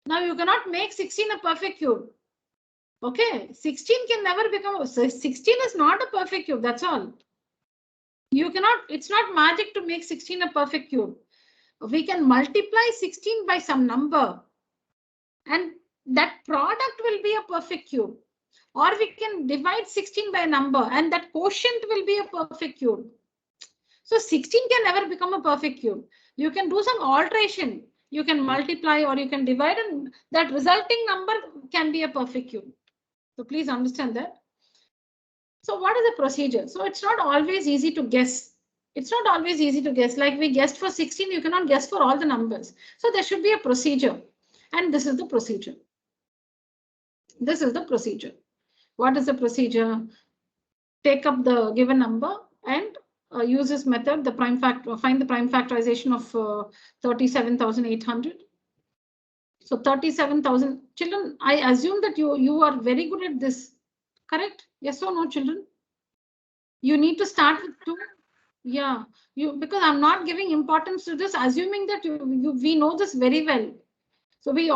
Now you cannot make 16 a perfect cube. Okay, 16 can never become, 16 is not a perfect cube, that's all. You cannot, it's not magic to make 16 a perfect cube. We can multiply 16 by some number and that product will be a perfect cube. Or we can divide 16 by a number and that quotient will be a perfect cube. So 16 can never become a perfect cube. You can do some alteration. You can multiply or you can divide and that resulting number can be a perfect cube. So please understand that. So what is the procedure? So it's not always easy to guess. Like we guessed for 16, you cannot guess for all the numbers. So there should be a procedure. And this is the procedure. What is the procedure? Take up the given number and use this method, find the prime factorization of 37,800. So 37,000 children, I assume that you are very good at this, correct? Yes or no, children? You need to start with 2. Yeah, because I'm not giving importance to this, assuming that we know this very well. So we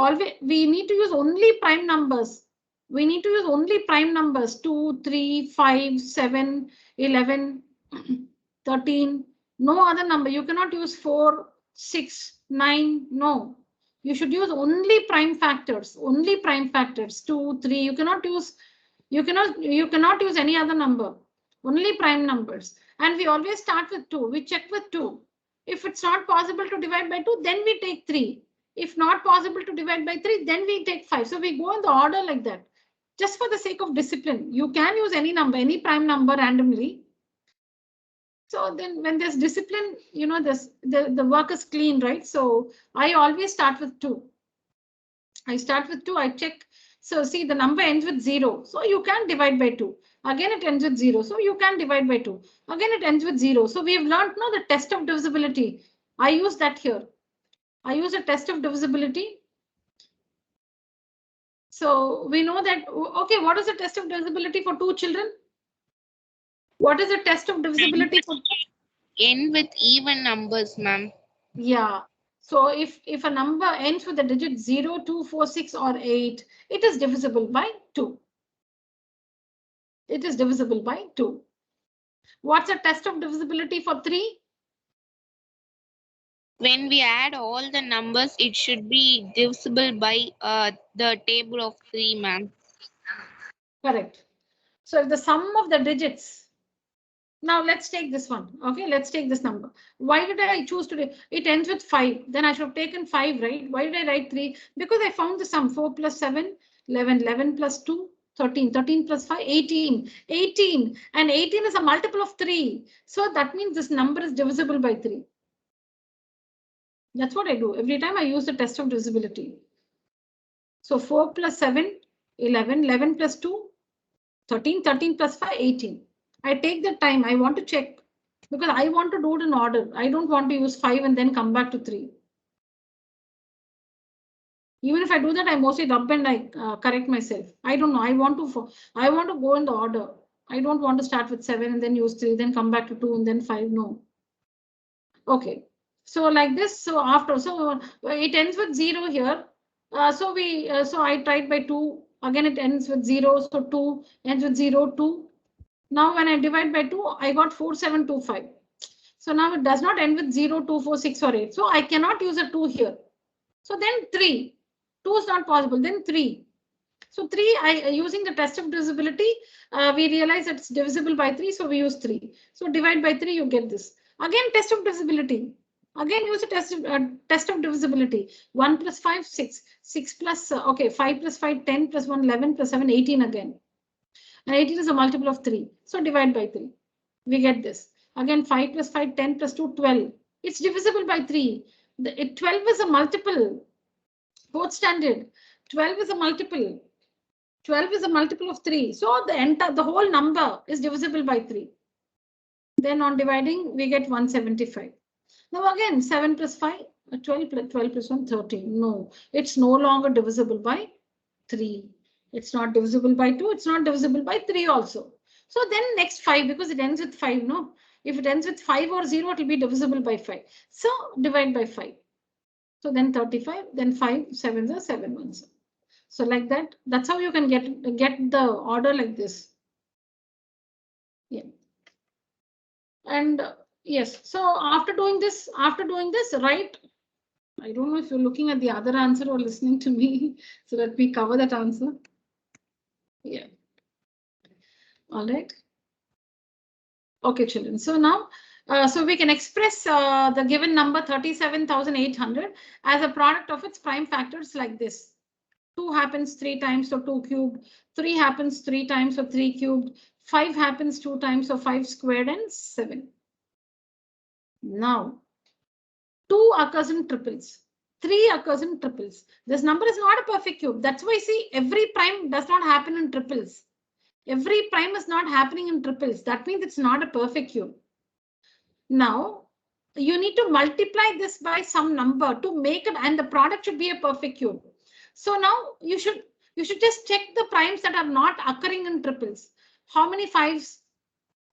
need to use only prime numbers. We need to use only prime numbers 2, 3, 5, 7, 11, 13. No other number. You cannot use 4, 6, 9. No. You should use only prime factors. Only prime factors. 2, 3. You cannot use any other number. Only prime numbers. And we always start with 2. We check with 2. If it's not possible to divide by 2, then we take 3. If not possible to divide by 3, then we take 5. So we go in the order like that. Just for the sake of discipline, you can use any number, any prime number randomly. So then when there's discipline, you know, the work is clean, right? So I always start with 2. I start with 2, I check. So see, the number ends with 0. So you can divide by 2. Again, it ends with 0. So you can divide by 2. Again, it ends with 0. So we've learned now the test of divisibility. I use that here. I use a test of divisibility. So we know that, okay, what is the test of divisibility for 2 children? What is the test of divisibility for? End with even numbers, ma'am. Yeah. So if a number ends with the digit 0, 2, 4, 6 or 8, it is divisible by 2. It is divisible by 2. What's the test of divisibility for 3? When we add all the numbers, it should be divisible by the table of 3, ma'am. Correct. So if the sum of the digits, now let's take this one. Okay, let's take this number. Why did I choose today? It ends with 5. Then I should have taken 5, right? Why did I write 3? Because I found the sum 4 plus 7, 11, 11 plus 2, 13, 13 plus 5, 18, 18. And 18 is a multiple of 3. So that means this number is divisible by 3. That's what I do. Every time I use the test of divisibility. So 4 plus 7, 11, 11 plus 2, 13, 13 plus 5, 18. I take the time. I want to check because I want to do it in order. I don't want to use 5 and then come back to 3. Even if I do that, I mostly rub and I correct myself. I don't know. I want to go in the order. I don't want to start with 7 and then use 3, then come back to 2 and then 5. No. Okay. So like this. So after, so it ends with 0 here. So I tried by 2. Again, it ends with 0. So 2 ends with 0, 2. Now when I divide by 2, I got 4725. So now it does not end with 0, 2, 4, 6 or 8. So I cannot use a 2 here. So then 3. 2 is not possible. Then 3. So 3, using the test of divisibility, we realize it's divisible by 3. So we use 3. So divide by 3, you get this. Again, test of divisibility. Again, use a test of divisibility. 1 plus 5, 6. 6 plus, 5 plus 5, 10 plus 1, 11 plus 7, 18 again. And 18 is a multiple of 3. So divide by 3. We get this. Again, 5 plus 5, 10 plus 2, 12. It's divisible by 3. 12 is a multiple. Fourth standard. 12 is a multiple. 12 is a multiple of 3. So the whole number is divisible by 3. Then on dividing, we get 175. Now again, 7 plus 5, 12 plus 1, 13. No, it's no longer divisible by 3. It's not divisible by 2. It's not divisible by 3 also. So then next 5, because it ends with 5, no? If it ends with 5 or 0, it will be divisible by 5. So divide by 5. So then 35, then 5 sevens are 7 ones. So like that, that's how you can get the order like this. Yeah. And yes, so after doing this, right? I don't know if you're looking at the other answer or listening to me, so let me cover that answer. Yeah. All right. Okay, children. So now, so we can express the given number 37,800 as a product of its prime factors like this. 2 happens 3 times, so 2 cubed. 3 happens 3 times, so 3 cubed. 5 happens 2 times, so 5 squared, and 7. Now, 2 occurs in triples. 3 occurs in triples. This number is not a perfect cube. That's why, see, every prime does not happen in triples. Every prime is not happening in triples. That means it's not a perfect cube. Now, you need to multiply this by some number to make it, and the product should be a perfect cube. So now you should just check the primes that are not occurring in triples. How many 5s?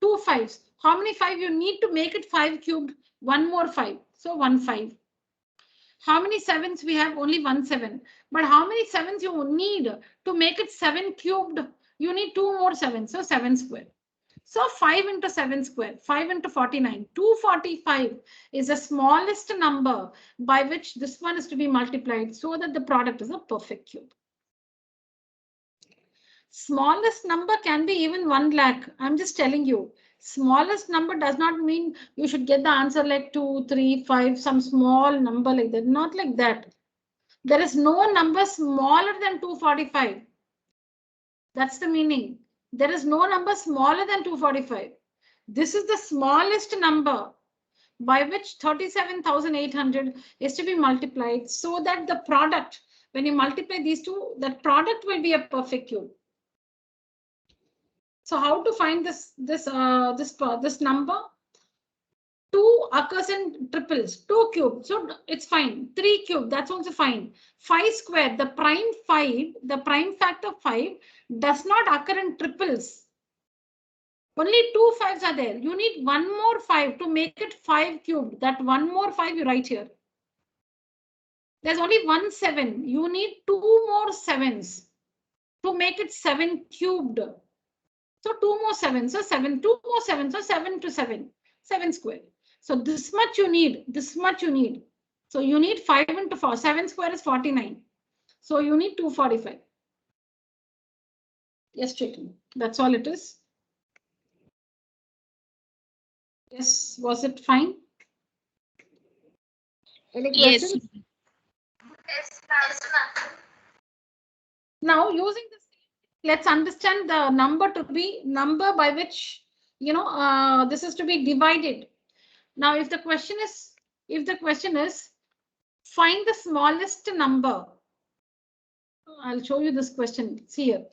2 5s. How many 5 you need to make it 5 cubed? 1 more 5. So 1 5. How many 7s we have? Only 1 7. But how many 7s you need to make it 7 cubed? You need 2 more 7s, so 7 square. So 5 into 7 square, 5 into 49, 245 is the smallest number by which this one is to be multiplied so that the product is a perfect cube. Smallest number can be even 1 lakh. I'm just telling you. Smallest number does not mean you should get the answer like 2, 3, 5, some small number like that. Not like that. There is no number smaller than 245. That's the meaning. There is no number smaller than 245. This is the smallest number by which 37,800 is to be multiplied so that the product, when you multiply these two, that product will be a perfect cube. So how to find this number? 2 occurs in triples, 2 cube, so it's fine. 3 cube, that's also fine. 5 square, the prime factor 5 does not occur in triples. Only 2 5s are there. You need 1 more 5 to make it 5 cubed. That 1 more 5 you write here. There's only 1 7. You need 2 more 7s to make it 7 cubed. So 2 more 7s, so 7, 2 more 7, so 7 to 7, 7 square. So this much you need, this much you need. So you need 5 into 4, 7 square is 49. So you need 245. Yes, Chetan, that's all it is. Yes, was it fine? Any questions? Yes, ma'am. Now using this, let's understand the number to be number by which, this is to be divided. Now, if the question is find the smallest number, I'll show you this question. See here.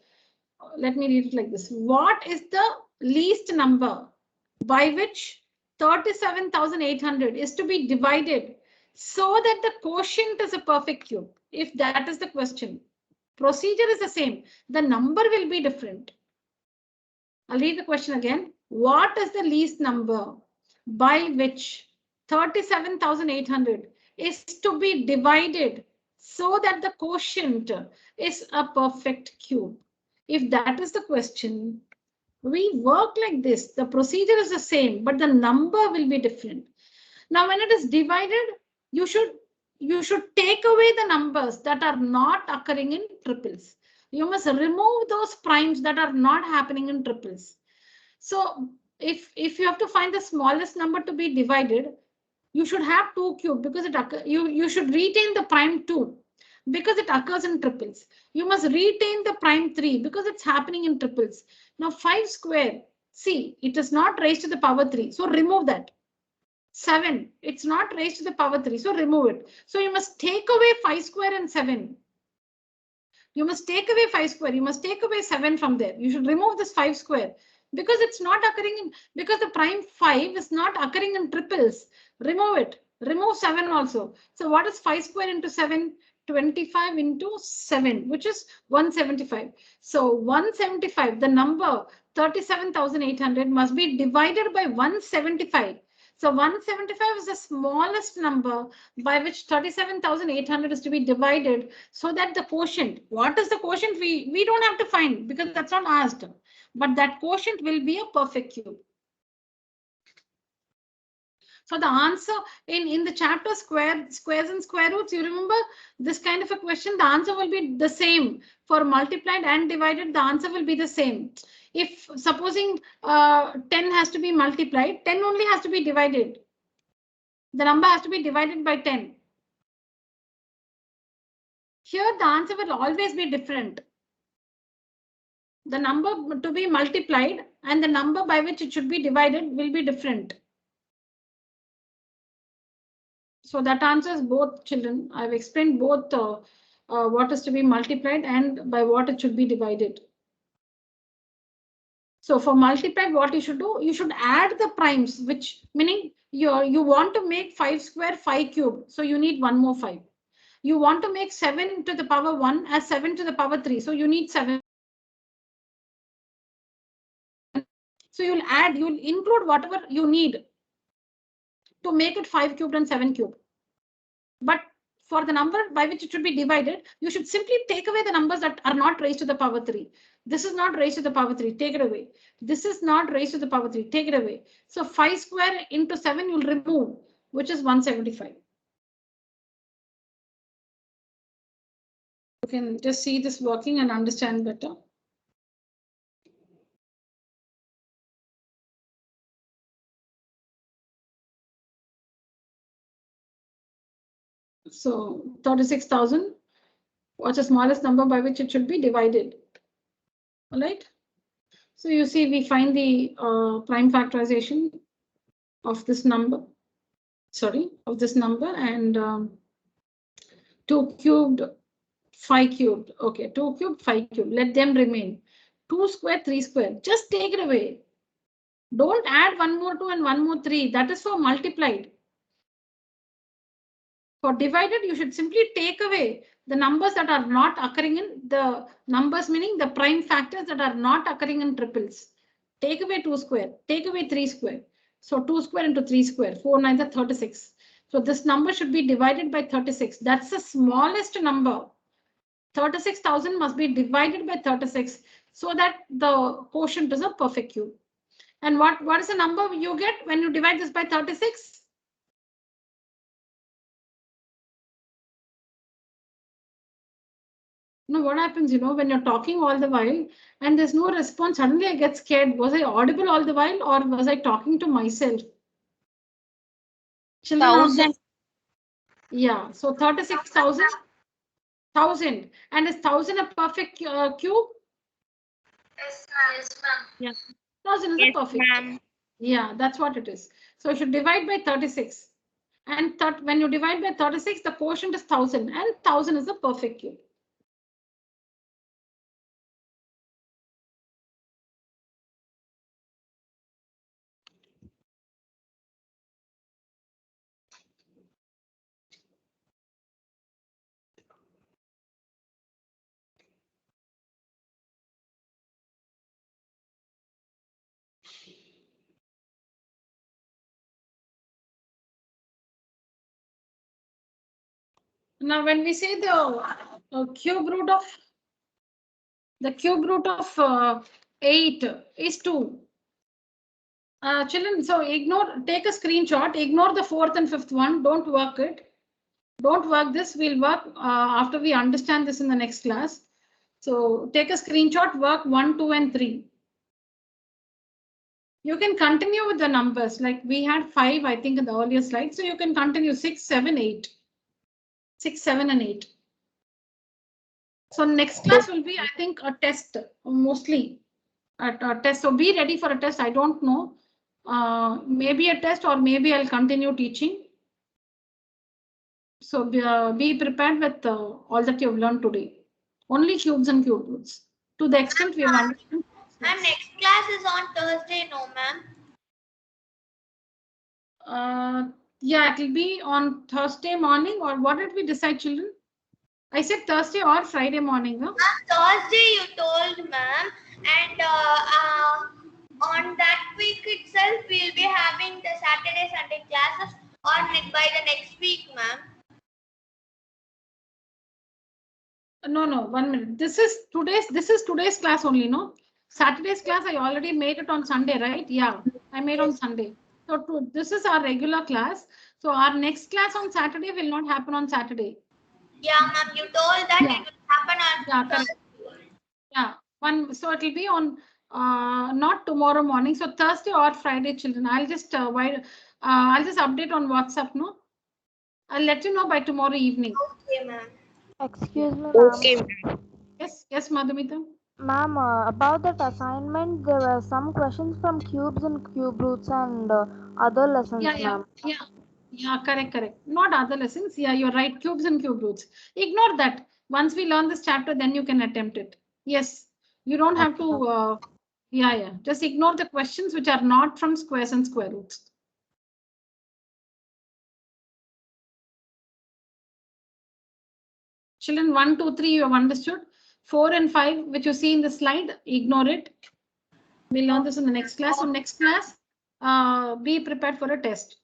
Let me read it like this. What is the least number by which 37,800 is to be divided so that the quotient is a perfect cube? If that is the question, procedure is the same. The number will be different. I'll read the question again. What is the least number by which 37,800 is to be divided so that the quotient is a perfect cube? If that is the question, we work like this. The procedure is the same, but the number will be different. Now, when it is divided, you should take away the numbers that are not occurring in triples. You must remove those primes that are not happening in triples. So if you have to find the smallest number to be divided, you should have 2 cube because you should retain the prime 2 because it occurs in triples. You must retain the prime 3 because it's happening in triples. Now 5 square, see, it is not raised to the power 3. So remove that. 7, it's not raised to the power 3. So remove it. So you must take away 5 square and 7. You must take away 5 square. You must take away 7 from there. You should remove this 5 square because it's not occurring in, because the prime 5 is not occurring in triples. Remove it. Remove 7 also. So what is 5 square into 7? 25 into 7, which is 175. So 175, the number 37,800 must be divided by 175. So 175 is the smallest number by which 37,800 is to be divided so that the quotient, what is the quotient? We don't have to find because that's not asked, but that quotient will be a perfect cube. So the answer in the chapter squares and square roots, you remember this kind of a question, the answer will be the same for multiplied and divided. The answer will be the same. If supposing 10 has to be multiplied, 10 only has to be divided. The number has to be divided by 10. Here the answer will always be different. The number to be multiplied and the number by which it should be divided will be different. So that answers both, children. I've explained both what is to be multiplied and by what it should be divided. So for multiplied, what you should do, you should add the primes, which meaning you want to make 5 square 5 cube. So you need 1 more 5. You want to make 7 to the power 1 as 7 to the power 3. So you need 7. So you'll include whatever you need to make it 5 cubed and 7 cubed. But for the number by which it should be divided, you should simply take away the numbers that are not raised to the power 3. This is not raised to the power 3, take it away. This is not raised to the power 3, take it away. So 5 square into 7 you'll remove, which is 175. You can just see this working and understand better. So 36,000. What's the smallest number by which it should be divided? All right. So you see, we find the prime factorization of this number. Sorry, of this number, and 2 cubed, 5 cubed. Okay, 2 cubed, 5 cubed. Let them remain. 2 square, 3 square. Just take it away. Don't add 1 more 2 and 1 more 3. That is for multiplied. For divided, you should simply take away the numbers that are not occurring in the numbers, meaning the prime factors that are not occurring in triples. Take away 2 square, take away 3 square. So 2 square into 3 square, 4 9 are 36. So this number should be divided by 36. That's the smallest number. 36,000 must be divided by 36 so that the quotient is a perfect cube. And what is the number you get when you divide this by 36? No, what happens, when you're talking all the while and there's no response, suddenly I get scared. Was I audible all the while or was I talking to myself? Children, 1,000. Yeah, so 36,000, 1,000. And is 1,000 a perfect cube? Yes, ma'am. Yes, ma'am. Yeah, 1,000 is Yes, a perfect ma'am. cube. Yeah, that's what it is. So you should divide by 36. And when you divide by 36, the quotient is 1,000 and 1,000 is a perfect cube. Now, when we say the cube root of 8 is 2. Children, so take a screenshot, ignore the 4th and 5th one, don't work it. Don't work this, we'll work after we understand this in the next class. So take a screenshot, work 1, 2, and 3. You can continue with the numbers, like we had 5, I think, in the earlier slide. So you can continue 6, 7, 8. 6, 7, and 8. So next class will be, I think, a test, mostly a test. So be ready for a test. I don't know. Maybe a test or maybe I'll continue teaching. So be prepared with all that you've learned today. Only cubes and cube roots. To the extent we have understood. Ma'am, next class is on Thursday, no, ma'am? Yeah, it will be on Thursday morning, or what did we decide, children? I said Thursday or Friday morning. No? Thursday you told, ma'am, and on that week itself we'll be having the Saturday, Sunday classes, or by the next week, ma'am. No, 1 minute. This is today's class only, no? Saturday's class I already made it on Sunday, right? Yeah, I made on Sunday. So this is our regular class. So our next class on Saturday will not happen on Saturday. Yeah, ma'am, you told that it will happen on Thursday. Yeah, so it will be on not tomorrow morning. So Thursday or Friday, children. I'll just update on WhatsApp, no? I'll let you know by tomorrow evening. Okay, ma'am. Excuse me, ma'am. Okay, ma'am. Yes, Madhumita. Ma'am, about that assignment, there were some questions from cubes and cube roots and other lessons, ma'am. Yeah, correct. Not other lessons. Yeah, you're right. Cubes and cube roots. Ignore that. Once we learn this chapter, then you can attempt it. Yes, you don't have to. Yeah. Just ignore the questions which are not from squares and square roots. Children, 1, 2, 3, you have understood. 4 and 5, which you see in the slide, ignore it. We'll learn this in the next class. So next class, be prepared for a test.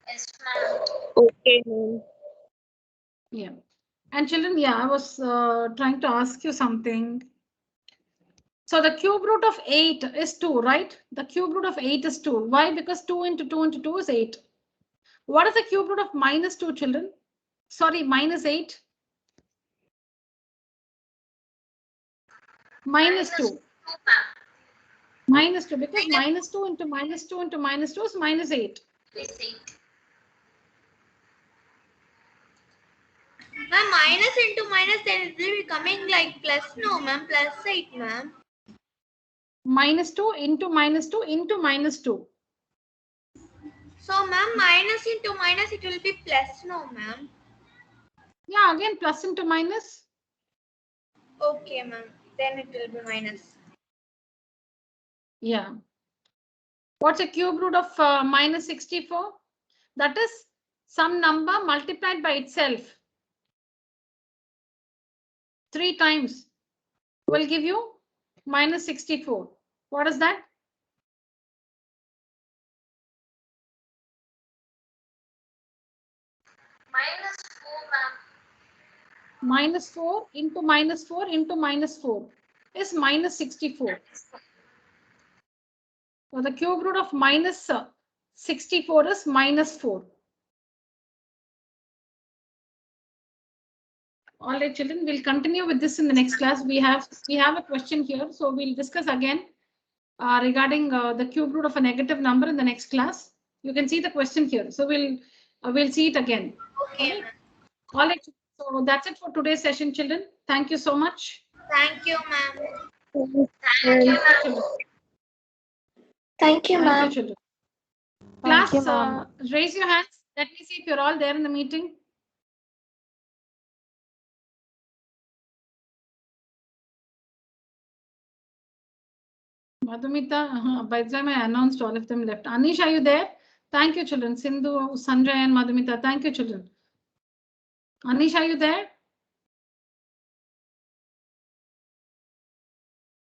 Yes, ma'am. Okay, ma'am. Yeah. And children, yeah, I was trying to ask you something. So the cube root of 8 is 2, right? The cube root of 8 is 2. Why? Because 2 into 2 into 2 is 8. What is the cube root of minus 2, children? Sorry, minus 8. Minus 2. ma'am. Minus 2, because minus 2 into minus 2 into minus 2 is minus 8. Is 8. Ma'am, minus into minus, then it will be coming like plus, no ma'am, plus 8 ma'am. Minus 2 into minus 2 into minus 2. So ma'am, minus into minus, it will be plus, no ma'am. Yeah, again plus into minus. Okay ma'am, then it will be minus. Yeah. What's a cube root of minus 64? That is some number multiplied by itself 3 times will give you minus 64. What is that? Minus 4, ma'am. Minus 4 into minus 4 into minus 4 is minus 64. So the cube root of minus 64 is minus 4. All right, children, we'll continue with this in the next class. We have a question here, so we'll discuss again regarding the cube root of a negative number in the next class. You can see the question here, so we'll see it again. Okay ma'am. All right, so that's it for today's session, children. Thank you so much. Thank you ma'am. Thank you, ma'am. Thank you, Thank ma'am. you, children. Thank Class, you, ma'am. raise your hands. Let me see if you're all there in the meeting. Madhumita, by the time I announced, all of them left. Anish, are you there? Thank you, children. Sindhu, Sanjay, and Madhumita. Thank you, children. Anish, are you there?